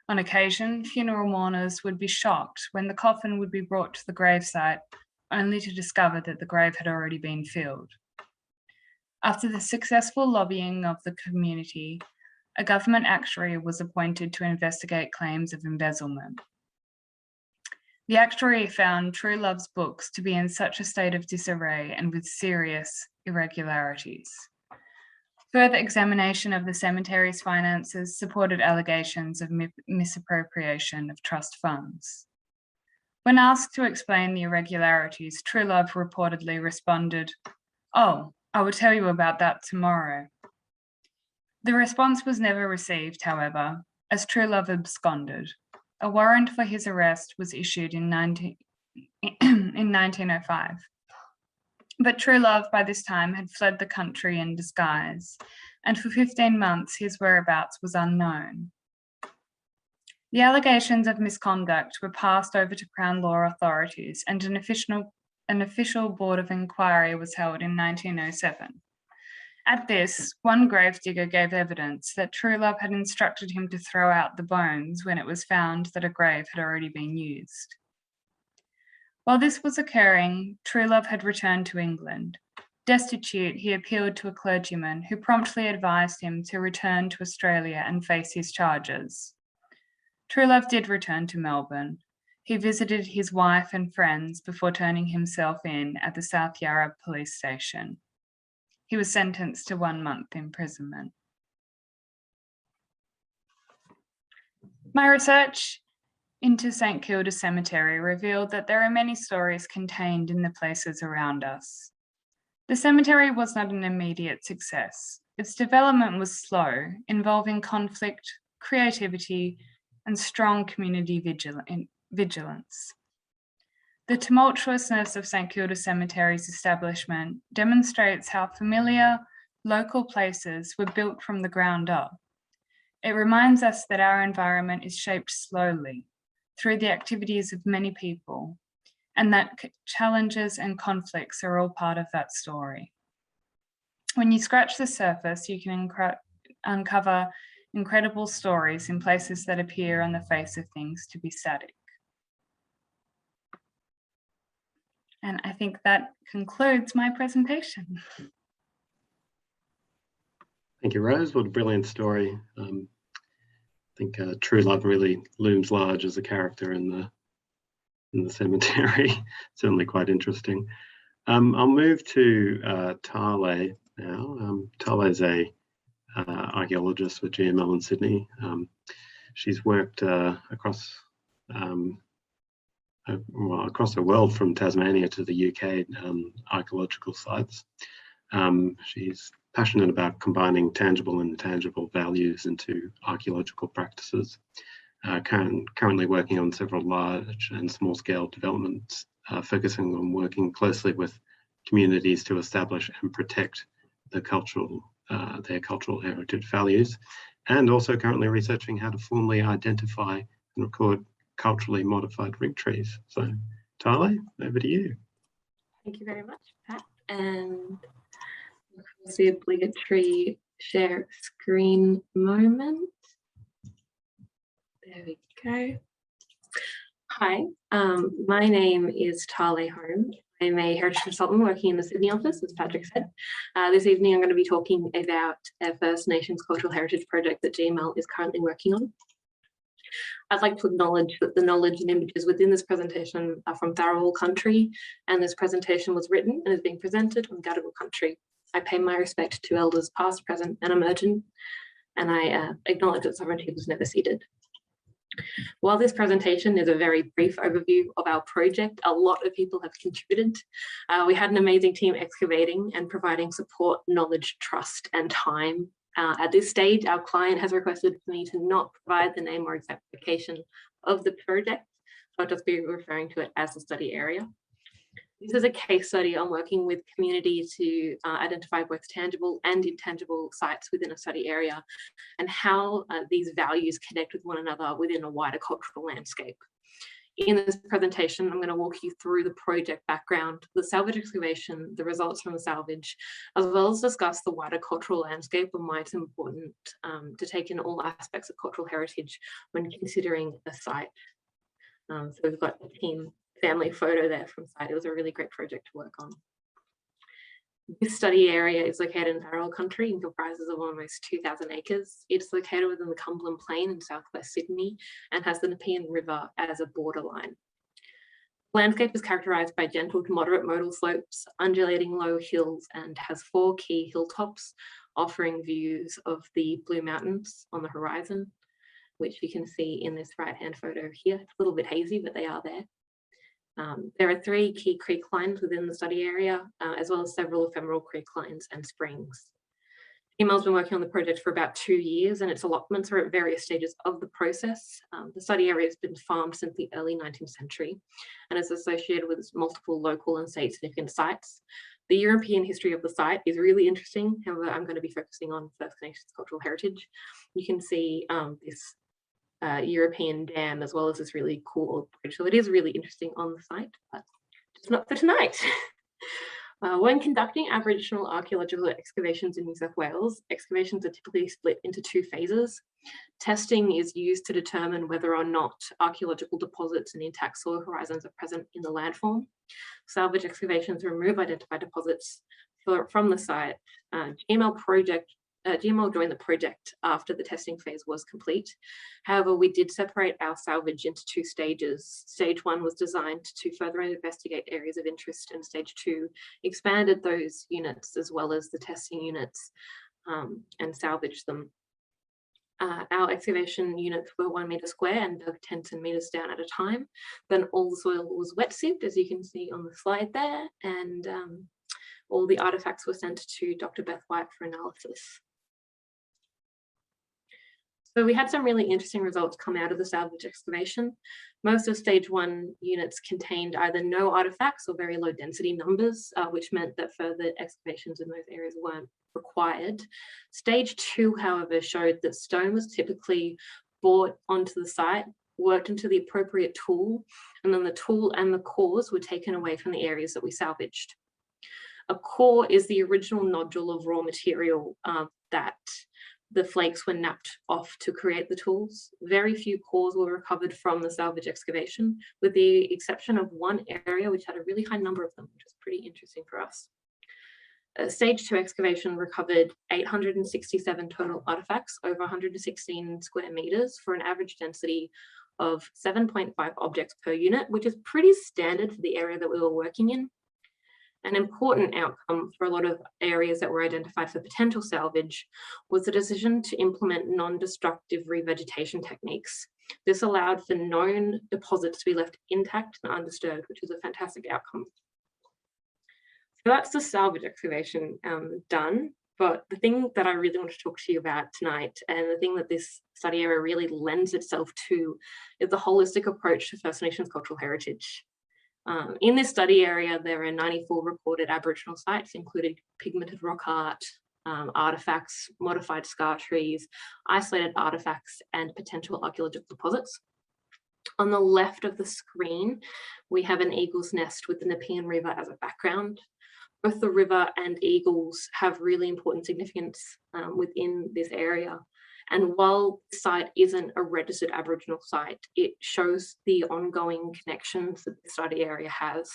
C: On occasion, funeral mourners would be shocked when the coffin would be brought to the gravesite, only to discover that the grave had already been filled. After the successful lobbying of the community, a government actuary was appointed to investigate claims of embezzlement. The actuary found Truelove's books to be in such a state of disarray and with serious irregularities. Further examination of the cemetery's finances supported allegations of misappropriation of trust funds. When asked to explain the irregularities, Truelove reportedly responded, "Oh, I will tell you about that tomorrow." The response was never received, however, as Truelove absconded. A warrant for his arrest was issued in 1905. But Truelove by this time had fled the country in disguise, and for 15 months his whereabouts was unknown. The allegations of misconduct were passed over to Crown law authorities, and an official board of inquiry was held in 1907. At this, one gravedigger gave evidence that Truelove had instructed him to throw out the bones when it was found that a grave had already been used. While this was occurring, Truelove had returned to England. Destitute, he appealed to a clergyman who promptly advised him to return to Australia and face his charges. Truelove did return to Melbourne. He visited his wife and friends before turning himself in at the South Yarra police station. He was sentenced to 1 month imprisonment. My research into St Kilda Cemetery revealed that there are many stories contained in the places around us. The cemetery was not an immediate success. Its development was slow, involving conflict, creativity, and strong community vigilance. The tumultuousness of St Kilda Cemetery's establishment demonstrates how familiar local places were built from the ground up. It reminds us that our environment is shaped slowly through the activities of many people, and that challenges and conflicts are all part of that story. When you scratch the surface, you can uncover incredible stories in places that appear on the face of things to be static. And I think that concludes my presentation.
A: Thank you, Rose. What a brilliant story. I think Truelove really looms large as a character in the cemetery. Certainly quite interesting. I'll move to Tale now. Tale's a archaeologist with GML in Sydney. She's worked across the world, from Tasmania to the UK, archaeological sites. She's passionate about combining tangible and intangible values into archaeological practices. Currently working on several large and small scale developments, focusing on working closely with communities to establish and protect the cultural their cultural heritage values, and also currently researching how to formally identify and record culturally modified rig trees. So, Tyler, over to you.
D: Thank you very much, Pat. And of course, the obligatory share screen moment. There we go. Hi, my name is Tale Holmes. I'm a heritage consultant working in the Sydney office, as Patrick said. This evening, I'm going to be talking about a First Nations cultural heritage project that GML is currently working on. I'd like to acknowledge that the knowledge and images within this presentation are from Dharawal country, and this presentation was written and is being presented on Gadigal country. I pay my respect to elders past, present and emerging, and I acknowledge that sovereignty was never ceded. While this presentation is a very brief overview of our project, a lot of people have contributed. We had an amazing team excavating and providing support, knowledge, trust and time. At this stage, our client has requested for me to not provide the name or exact location of the project, so I'll just be referring to it as the study area. This is a case study on working with community to identify both tangible and intangible sites within a study area and how these values connect with one another within a wider cultural landscape. In this presentation, I'm going to walk you through the project background, the salvage excavation, the results from the salvage, as well as discuss the wider cultural landscape and why it's important to take in all aspects of cultural heritage when considering a site. So we've got a team family photo there from site. It was a really great project to work on. This study area is located in Dharawal country and comprises of almost 2,000 acres. It's located within the Cumberland Plain in southwest Sydney and has the Nepean River as a borderline. The landscape is characterised by gentle to moderate modal slopes, undulating low hills, and has 4 key hilltops offering views of the Blue Mountains on the horizon, which you can see in this right-hand photo here. It's a little bit hazy, but they are there. There are 3 key creek lines within the study area, as well as several ephemeral creek lines and springs. GML's been working on the project for about 2 years and its allotments are at various stages of the process. The study area has been farmed since the early 19th century and is associated with multiple local and state significant sites. The European history of the site is really interesting. However, I'm going to be focusing on First Nations cultural heritage. You can see this European dam as well as this really cool old bridge. So it is really interesting on the site, but just not for tonight. When conducting Aboriginal archaeological excavations in New South Wales, excavations are typically split into 2 phases. Testing is used to determine whether or not archaeological deposits and intact soil horizons are present in the landform. Salvage excavations remove identified deposits from the site. GML joined the project after the testing phase was complete. However, we did separate our salvage into 2 stages. Stage 1 was designed to further investigate areas of interest, and stage 2 expanded those units as well as the testing units and salvaged them. Our excavation units were 1 metre square and dug 10 centimetres down at a time. Then all the soil was wet sieved, as you can see on the slide there, and all the artefacts were sent to Dr. Beth White for analysis. So we had some really interesting results come out of the salvage excavation. Most of stage 1 units contained either no artifacts or very low density numbers, which meant that further excavations in those areas weren't required. Stage 2, however, showed that stone was typically brought onto the site, worked into the appropriate tool, and then the tool and the cores were taken away from the areas that we salvaged. A core is the original nodule of raw material that the flakes were napped off to create the tools. Very few cores were recovered from the salvage excavation, with the exception of 1 area which had a really high number of them, which was pretty interesting for us. Stage 2 excavation recovered 867 total artifacts over 116 square meters for an average density of 7.5 objects per unit, which is pretty standard for the area that we were working in. An important outcome for a lot of areas that were identified for potential salvage was the decision to implement non-destructive revegetation techniques. This allowed for known deposits to be left intact and undisturbed, which is a fantastic outcome. So that's the salvage excavation done. But the thing that I really want to talk to you about tonight, and the thing that this study area really lends itself to, is the holistic approach to First Nations cultural heritage. In this study area, there are 94 recorded Aboriginal sites, including pigmented rock art, artifacts, modified scar trees, isolated artifacts, and potential archaeological deposits. On the left of the screen, we have an eagle's nest with the Nepean River as a background. Both the river and eagles have really important significance within this area. And while the site isn't a registered Aboriginal site, it shows the ongoing connections that the study area has.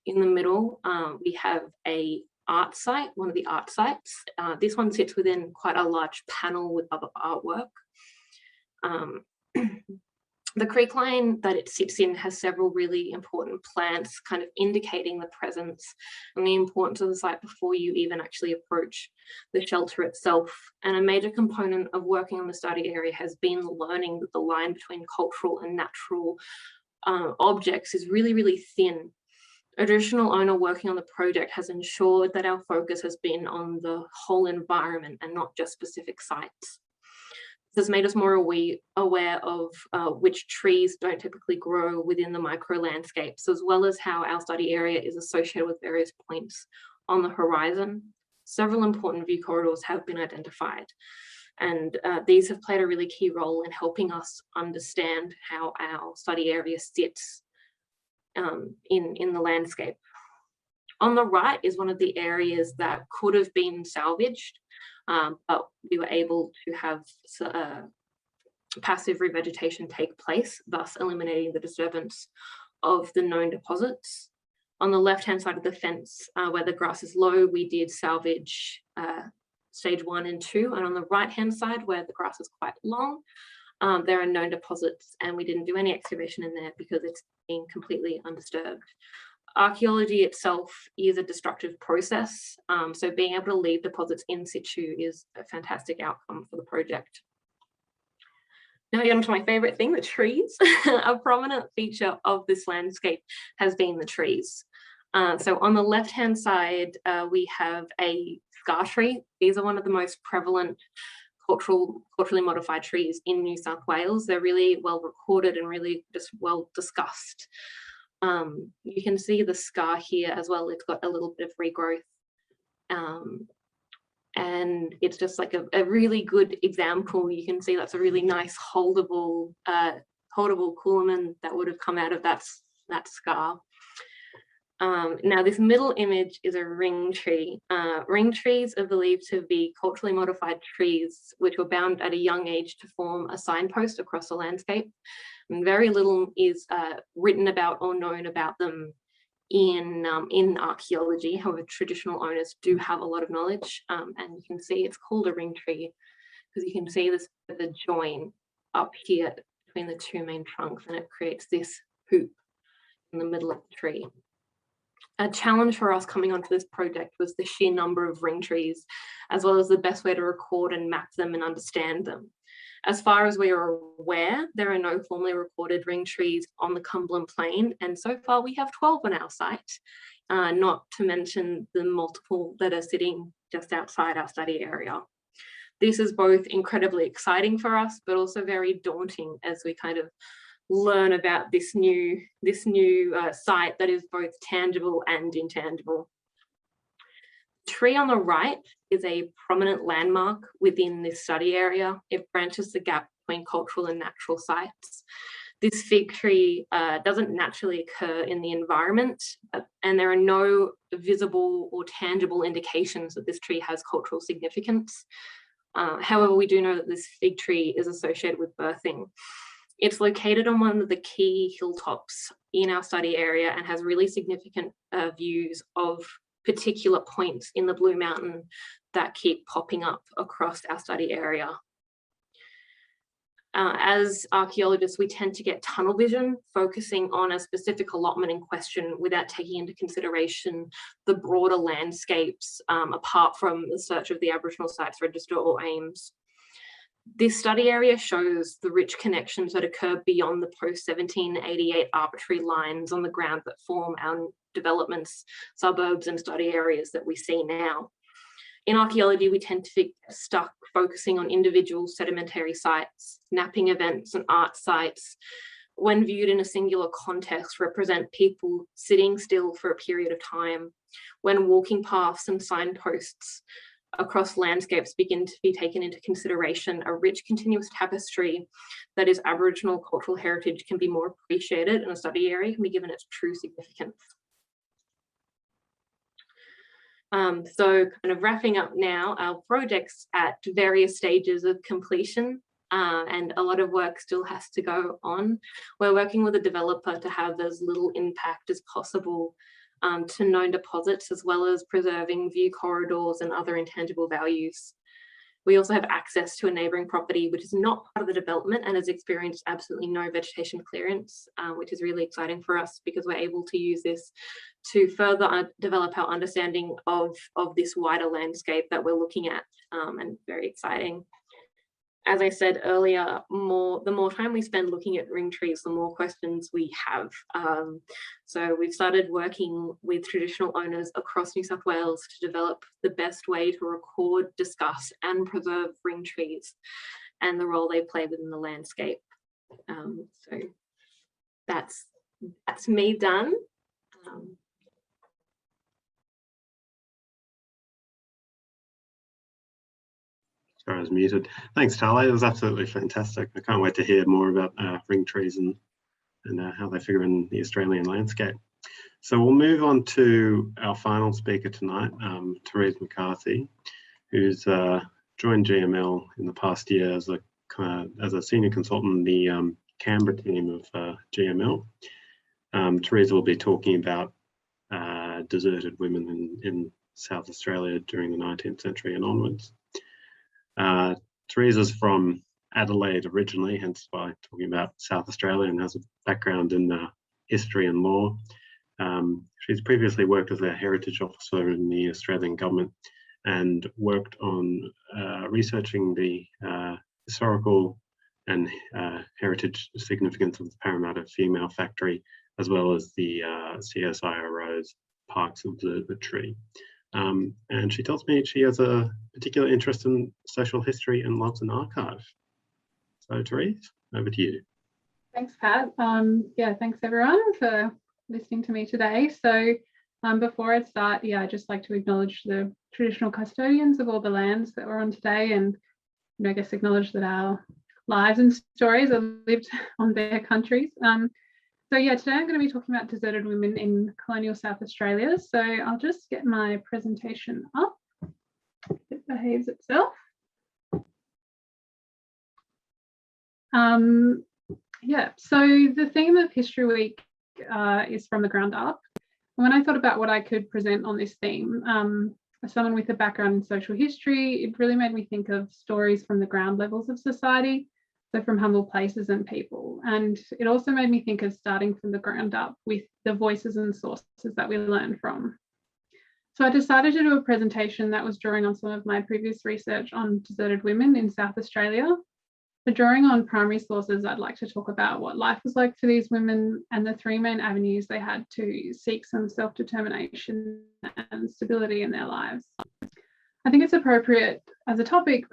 D: In the middle, we have a art site, one of the art sites. This one sits within quite a large panel with other artwork. The creek line that it sits in has several really important plants kind of indicating the presence and the importance of the site before you even actually approach the shelter itself. And a major component of working on the study area has been learning that the line between cultural and natural objects is really, really thin. A traditional owner working on the project has ensured that our focus has been on the whole environment and not just specific sites. This has made us more aware of which trees don't typically grow within the micro landscapes, as well as how our study area is associated with various points on the horizon. Several important view corridors have been identified, and these have played a really key role in helping us understand how our study area sits in the landscape. On the right is one of the areas that could have been salvaged, but we were able to have passive revegetation take place, thus eliminating the disturbance of the known deposits. On the left-hand side of the fence, where the grass is low, we did salvage stage 1 and 2, and on the right-hand side, where the grass is quite long, there are known deposits, and we didn't do any excavation in there because it's been completely undisturbed. Archaeology itself is a destructive process, so being able to leave deposits in situ is a fantastic outcome for the project. Now we get on to my favourite thing, the trees. A prominent feature of this landscape has been the trees. So on the left-hand side, we have a scar tree. These are one of the most prevalent culturally modified trees in New South Wales. They're really well recorded and really just well discussed. You can see the scar here as well. It's got a little bit of regrowth, and it's just like a really good example. You can see that's a really nice holdable Coolman that would have come out of that scar. Now this middle image is a ring tree. Ring trees are believed to be culturally modified trees which were bound at a young age to form a signpost across the landscape. And very little is written about or known about them in archaeology. However, traditional owners do have a lot of knowledge, and you can see it's called a ring tree because you can see the join up here between the two main trunks, and it creates this hoop in the middle of the tree. A challenge for us coming onto this project was the sheer number of ring trees, as well as the best way to record and map them and understand them. As far as we are aware, there are no formally recorded ring trees on the Cumberland Plain, and so far we have 12 on our site, not to mention the multiple that are sitting just outside our study area. This is both incredibly exciting for us, but also very daunting as we kind of learn about this new site that is both tangible and intangible. The tree on the right is a prominent landmark within this study area. It branches the gap between cultural and natural sites. This fig tree doesn't naturally occur in the environment, and there are no visible or tangible indications that this tree has cultural significance. However, we do know that this fig tree is associated with birthing. It's located on one of the key hilltops in our study area and has really significant views of particular points in the Blue Mountain that keep popping up across our study area. As archaeologists, we tend to get tunnel vision, focusing on a specific allotment in question without taking into consideration the broader landscapes apart from the search of the Aboriginal Sites Register or AIMS. This study area shows the rich connections that occur beyond the post-1788 arbitrary lines on the ground that form our developments, suburbs and study areas that we see now. In archaeology, we tend to get stuck focusing on individual sedimentary sites. Napping events and art sites, when viewed in a singular context, represent people sitting still for a period of time, when walking paths and signposts across landscapes begin to be taken into consideration, a rich continuous tapestry that is Aboriginal cultural heritage can be more appreciated, and a study area can be given its true significance. So kind of wrapping up now, our project's at various stages of completion, and a lot of work still has to go on. We're working with a developer to have as little impact as possible to known deposits, as well as preserving view corridors and other intangible values. We also have access to a neighbouring property which is not part of the development and has experienced absolutely no vegetation clearance, which is really exciting for us because we're able to use this to further develop our understanding of this wider landscape that we're looking at, and very exciting. As I said earlier, the more time we spend looking at ring trees, the more questions we have. So we've started working with traditional owners across New South Wales to develop the best way to record, discuss and preserve ring trees and the role they play within the landscape. So that's me done.
A: Sorry, I was muted. Thanks, Tali. It was absolutely fantastic. I can't wait to hear more about ring trees and how they figure in the Australian landscape. So we'll move on to our final speaker tonight, Teresa Mccarthy, who's joined GML in the past year as a senior consultant in the Canberra team of GML. Teresa will be talking about deserted women in South Australia during the 19th century and onwards. Teresa's from Adelaide originally, hence why talking about South Australia, and has a background in history and law. She's previously worked as a heritage officer in the Australian government and worked on researching the historical and heritage significance of the Parramatta Female Factory, as well as the CSIRO's Parks Observatory. And she tells me she has a particular interest in social history and loves an archive. So Therese, over to you.
E: Thanks, Pat. Yeah, thanks everyone for listening to me today. So before I start, I'd just like to acknowledge the traditional custodians of all the lands that we're on today, and I guess acknowledge that our lives and stories are lived on their countries. So today I'm going to be talking about deserted women in colonial South Australia. So I'll just get my presentation up. It behaves itself. So the theme of History Week is from the ground up. When I thought about what I could present on this theme, as someone with a background in social history, it really made me think of stories from the ground levels of society. So from humble places and people. And it also made me think of starting from the ground up with the voices and sources that we learn from. So I decided to do a presentation that was drawing on some of my previous research on deserted women in South Australia. So drawing on primary sources, I'd like to talk about what life was like for these women and the three main avenues they had to seek some self-determination and stability in their lives. I think it's appropriate as a topic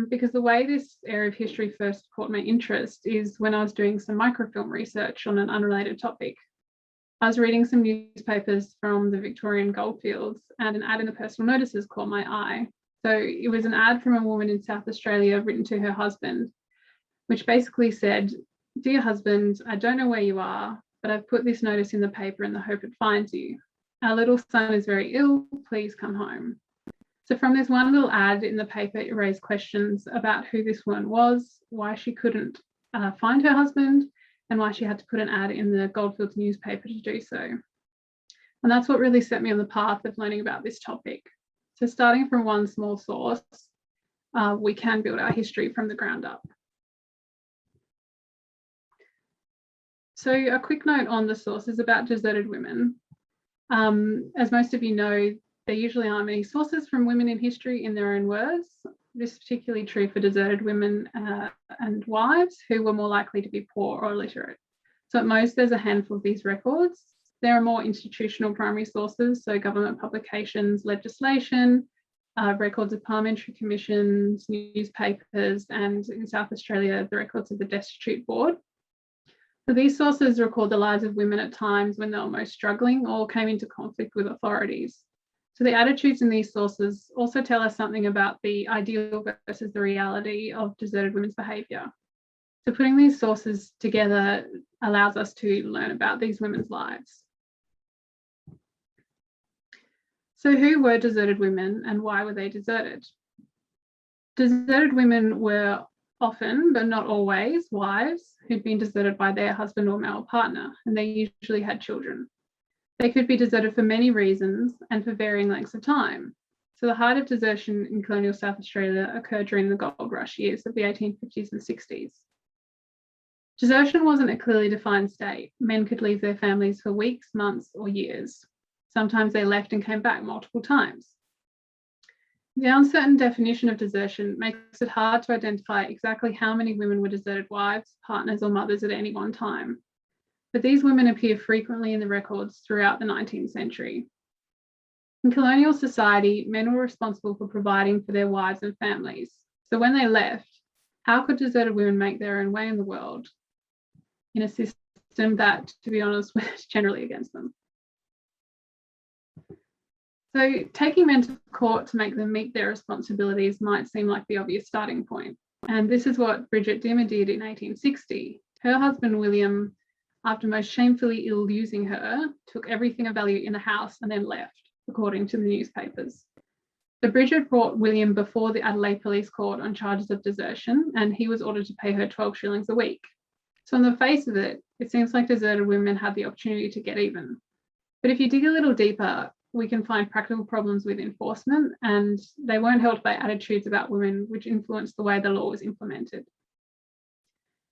E: because the way this area of history first caught my interest is when I was doing some microfilm research on an unrelated topic. I was reading some newspapers from the Victorian goldfields, and an ad in the personal notices caught my eye. So it was an ad from a woman in South Australia written to her husband, which basically said, "Dear husband, I don't know where you are, but I've put this notice in the paper in the hope it finds you. Our little son is very ill, please come home." So from this one little ad in the paper, it raised questions about who this woman was, why she couldn't find her husband, and why she had to put an ad in the Goldfields newspaper to do so. And that's what really set me on the path of learning about this topic. So starting from one small source, we can build our history from the ground up. So a quick note on the sources about deserted women. As most of you know, there usually aren't many sources from women in history in their own words. This is particularly true for deserted women and wives who were more likely to be poor or illiterate. So at most, there's a handful of these records. There are more institutional primary sources, so government publications, legislation, records of parliamentary commissions, newspapers, and in South Australia, the records of the Destitute Board. So these sources record the lives of women at times when they were most struggling or came into conflict with authorities. So the attitudes in these sources also tell us something about the ideal versus the reality of deserted women's behaviour. So putting these sources together allows us to learn about these women's lives. So who were deserted women and why were they deserted? Deserted women were often, but not always, wives who'd been deserted by their husband or male partner, and they usually had children. They could be deserted for many reasons and for varying lengths of time. So the height of desertion in colonial South Australia occurred during the gold rush years of the 1850s and 60s. Desertion wasn't a clearly defined state. Men could leave their families for weeks, months, or years. Sometimes they left and came back multiple times. The uncertain definition of desertion makes it hard to identify exactly how many women were deserted wives, partners, or mothers at any one time. But these women appear frequently in the records throughout the 19th century. In colonial society, men were responsible for providing for their wives and families. So when they left, how could deserted women make their own way in the world in a system that, to be honest, was generally against them? So taking men to court to make them meet their responsibilities might seem like the obvious starting point. And this is what Bridget Dimmer did in 1860. Her husband, William, after most shamefully ill-using her, took everything of value in the house and then left, according to the newspapers. So Bridget brought William before the Adelaide Police Court on charges of desertion, and he was ordered to pay her 12 shillings a week. So on the face of it, it seems like deserted women had the opportunity to get even. But if you dig a little deeper, we can find practical problems with enforcement, and they weren't helped by attitudes about women which influenced the way the law was implemented.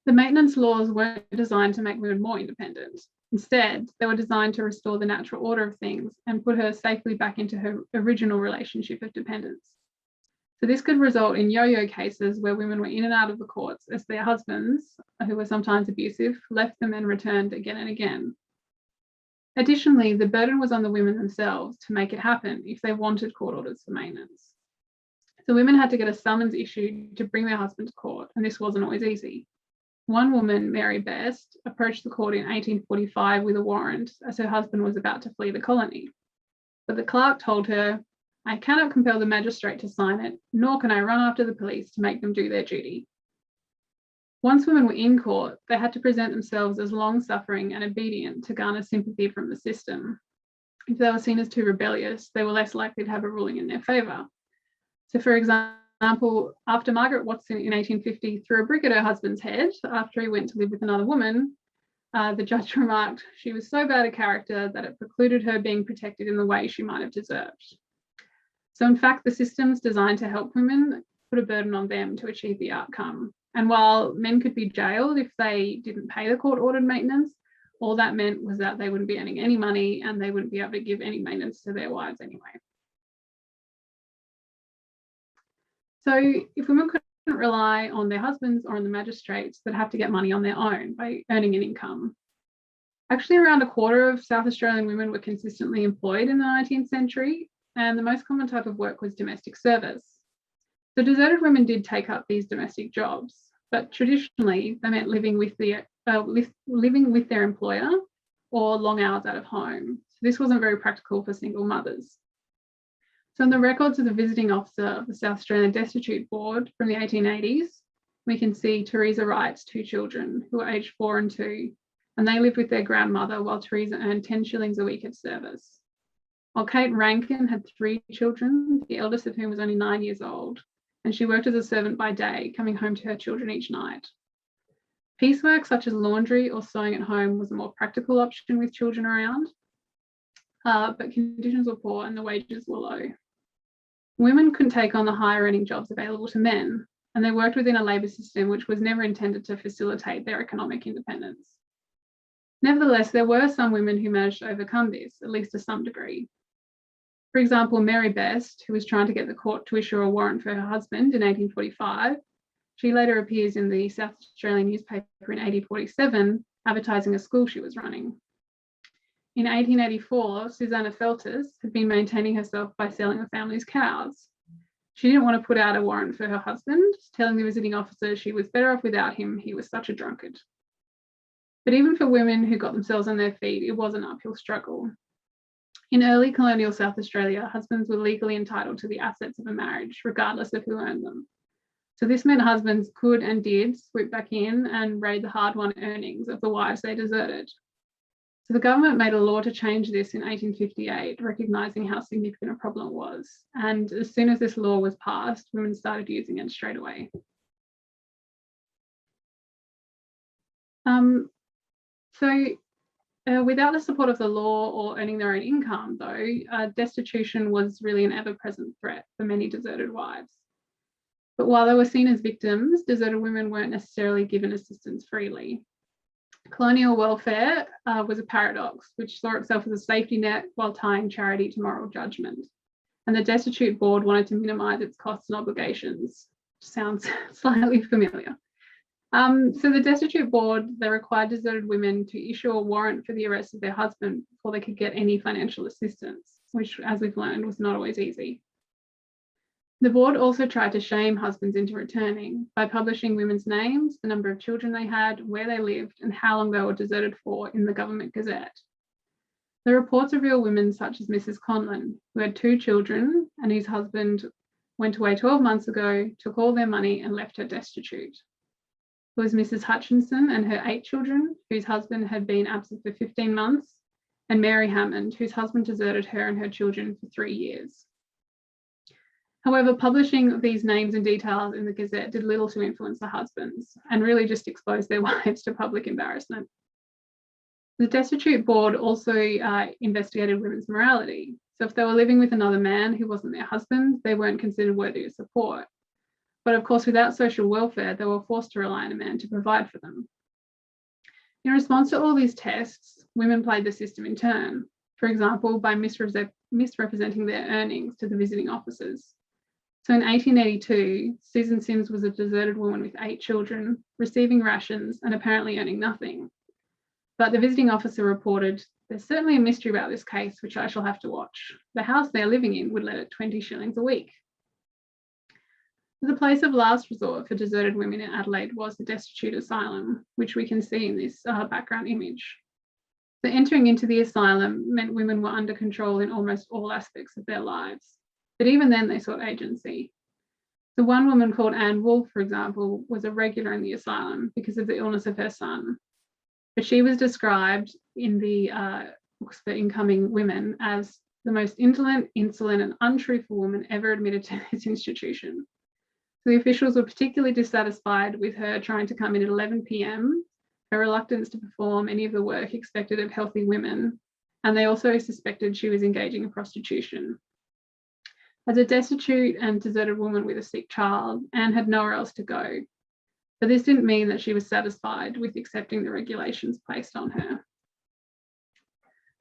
E: The maintenance laws weren't designed to make women more independent. Instead, they were designed to restore the natural order of things and put her safely back into her original relationship of dependence. So this could result in yo-yo cases where women were in and out of the courts as their husbands, who were sometimes abusive, left them and returned again and again. Additionally, the burden was on the women themselves to make it happen if they wanted court orders for maintenance. So women had to get a summons issued to bring their husband to court, and this wasn't always easy. One woman, Mary Best, approached the court in 1845 with a warrant as her husband was about to flee the colony. But the clerk told her, "I cannot compel the magistrate to sign it, nor can I run after the police to make them do their duty." Once women were in court, they had to present themselves as long-suffering and obedient to garner sympathy from the system. If they were seen as too rebellious, they were less likely to have a ruling in their favour. So for example, after Margaret Watson in 1850 threw a brick at her husband's head after he went to live with another woman, the judge remarked she was so bad a character that it precluded her being protected in the way she might have deserved. So in fact, the system's designed to help women put a burden on them to achieve the outcome. And while men could be jailed if they didn't pay the court-ordered maintenance, all that meant was that they wouldn't be earning any money and they wouldn't be able to give any maintenance to their wives anyway. So if women couldn't rely on their husbands or on the magistrates, they'd have to get money on their own by earning an income. Actually, around a quarter of South Australian women were consistently employed in the 19th century, and the most common type of work was domestic service. So deserted women did take up these domestic jobs, but traditionally they meant living with their employer or long hours out of home. So this wasn't very practical for single mothers. So in the records of the visiting officer of the South Australian Destitute Board from the 1880s, we can see Teresa Wright's 2 children who were aged 4 and 2, and they lived with their grandmother while Teresa earned 10 shillings a week at service. While Kate Rankin had 3 children, the eldest of whom was only 9 years old, and she worked as a servant by day, coming home to her children each night. Piecework such as laundry or sewing at home was a more practical option with children around, but conditions were poor and the wages were low. Women couldn't take on the higher earning jobs available to men, and they worked within a labour system which was never intended to facilitate their economic independence. Nevertheless, there were some women who managed to overcome this, at least to some degree. For example, Mary Best, who was trying to get the court to issue a warrant for her husband in 1845, she later appears in the South Australian newspaper in 1847, advertising a school she was running. In 1884, Susanna Feltus had been maintaining herself by selling her family's cows. She didn't want to put out a warrant for her husband, telling the visiting officer she was better off without him, he was such a drunkard. But even for women who got themselves on their feet, it was an uphill struggle. In early colonial South Australia, husbands were legally entitled to the assets of a marriage, regardless of who owned them. So this meant husbands could and did swoop back in and raid the hard-won earnings of the wives they deserted. So the government made a law to change this in 1858, recognising how significant a problem it was. And as soon as this law was passed, women started using it straight away. Without the support of the law or earning their own income, though, destitution was really an ever-present threat for many deserted wives. But while they were seen as victims, deserted women weren't necessarily given assistance freely. Colonial welfare was a paradox, which saw itself as a safety net while tying charity to moral judgment. And the Destitute Board wanted to minimise its costs and obligations. Sounds slightly familiar. So the Destitute Board, they required deserted women to issue a warrant for the arrest of their husband before they could get any financial assistance, which, as we've learned, was not always easy. The board also tried to shame husbands into returning by publishing women's names, the number of children they had, where they lived, and how long they were deserted for in the government gazette. The reports reveal women such as Mrs. Conlon, who had 2 children and whose husband went away 12 months ago, took all their money and left her destitute. There was Mrs. Hutchinson and her 8 children, whose husband had been absent for 15 months, and Mary Hammond, whose husband deserted her and her children for 3 years. However, publishing these names and details in the Gazette did little to influence the husbands and really just exposed their wives to public embarrassment. The Destitute Board also investigated women's morality. So if they were living with another man who wasn't their husband, they weren't considered worthy of support. But of course, without social welfare, they were forced to rely on a man to provide for them. In response to all these tests, women played the system in turn, for example, by misrepresenting their earnings to the visiting officers. So in 1882, Susan Sims was a deserted woman with 8 children, receiving rations and apparently earning nothing. But the visiting officer reported, "There's certainly a mystery about this case, which I shall have to watch. The house they're living in would let it 20 shillings a week." The place of last resort for deserted women in Adelaide was the Destitute Asylum, which we can see in this background image. So entering into the asylum meant women were under control in almost all aspects of their lives. But even then they sought agency. The one woman called Anne Wolfe, for example, was a regular in the asylum because of the illness of her son. But she was described in the books for incoming women as the most indolent, insolent, and untruthful woman ever admitted to this institution. So the officials were particularly dissatisfied with her trying to come in at 11 p.m, her reluctance to perform any of the work expected of healthy women, and they also suspected she was engaging in prostitution. As a destitute and deserted woman with a sick child, Anne had nowhere else to go. But this didn't mean that she was satisfied with accepting the regulations placed on her.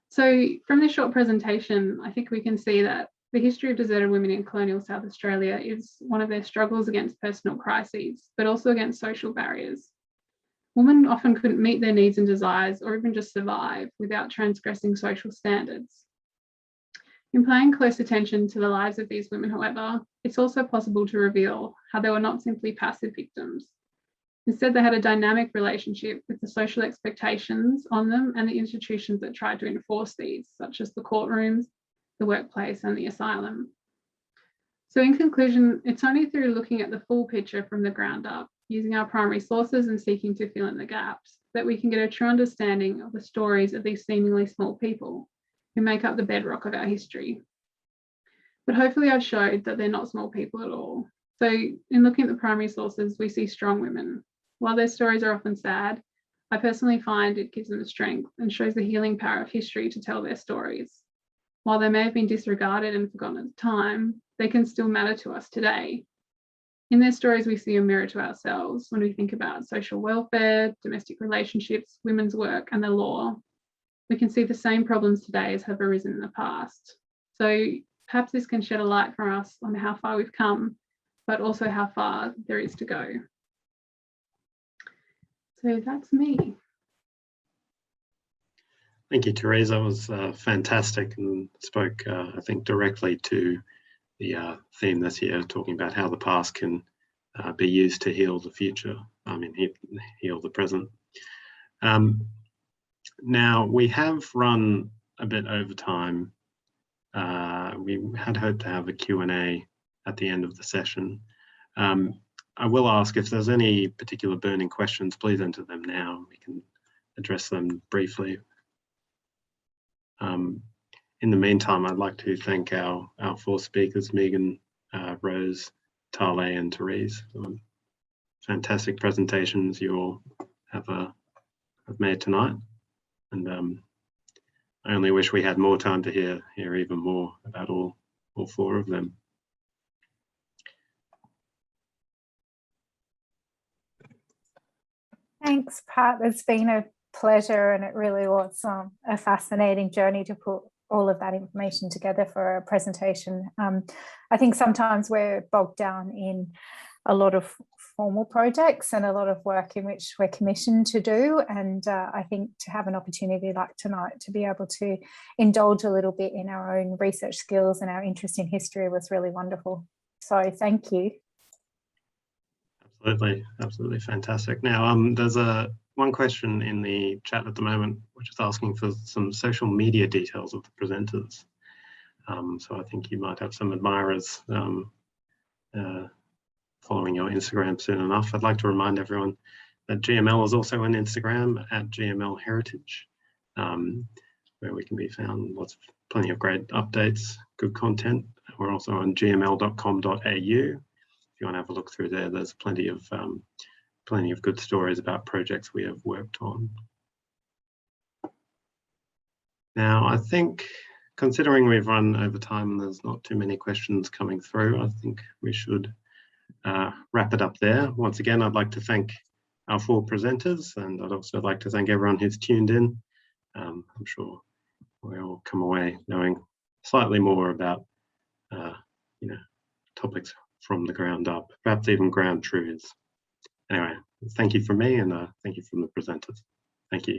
E: So from this short presentation, I think we can see that the history of deserted women in colonial South Australia is one of their struggles against personal crises, but also against social barriers. Women often couldn't meet their needs and desires or even just survive without transgressing social standards. In paying close attention to the lives of these women, however, it's also possible to reveal how they were not simply passive victims. Instead, they had a dynamic relationship with the social expectations on them and the institutions that tried to enforce these, such as the courtrooms, the workplace, and the asylum. So in conclusion, it's only through looking at the full picture from the ground up, using our primary sources and seeking to fill in the gaps, that we can get a true understanding of the stories of these seemingly small people who make up the bedrock of our history. But hopefully I've showed that they're not small people at all. So in looking at the primary sources, we see strong women. While their stories are often sad, I personally find it gives them strength and shows the healing power of history to tell their stories. While they may have been disregarded and forgotten at the time, they can still matter to us today. In their stories, we see a mirror to ourselves when we think about social welfare, domestic relationships, women's work, and the law. We can see the same problems today as have arisen in the past. So perhaps this can shed a light for us on how far we've come, but also how far there is to go. So that's me.
A: Thank you, Teresa. It was fantastic and spoke, I think, directly to the theme this year, talking about how the past can be used to heal the future, heal the present. Now, we have run a bit over time, we had hoped to have a Q&A at the end of the session. I will ask if there's any particular burning questions, please enter them now. We can address them briefly. In the meantime, I'd like to thank our 4 speakers, Micken, Rose, Tale and Teresa. Fantastic presentations you all have made tonight. And I only wish we had more time to hear even more about all 4 of them.
B: Thanks, Pat. It's been a pleasure, and it really was a fascinating journey to put all of that information together for a presentation. I think sometimes we're bogged down in a lot of formal projects and a lot of work in which we're commissioned to do, and I think to have an opportunity like tonight to be able to indulge a little bit in our own research skills and our interest in history was really wonderful. So thank you.
A: Absolutely fantastic. Now, there's one question in the chat at the moment, which is asking for some social media details of the presenters. So I think you might have some admirers following your Instagram soon enough. I'd like to remind everyone that GML is also on Instagram at GML Heritage, where we can be found. Plenty of great updates, good content. We're also on gml.com.au. If you want to have a look through there, there's plenty of good stories about projects we have worked on. Now, I think, considering we've run over time and there's not too many questions coming through, I think we should wrap it up there. Once again, I'd like to thank our 4 presenters, and I'd also like to thank everyone who's tuned in. I'm sure we'll come away knowing slightly more about topics from the ground up, perhaps even ground truths. Anyway, thank you from me, and thank you from the presenters. Thank you.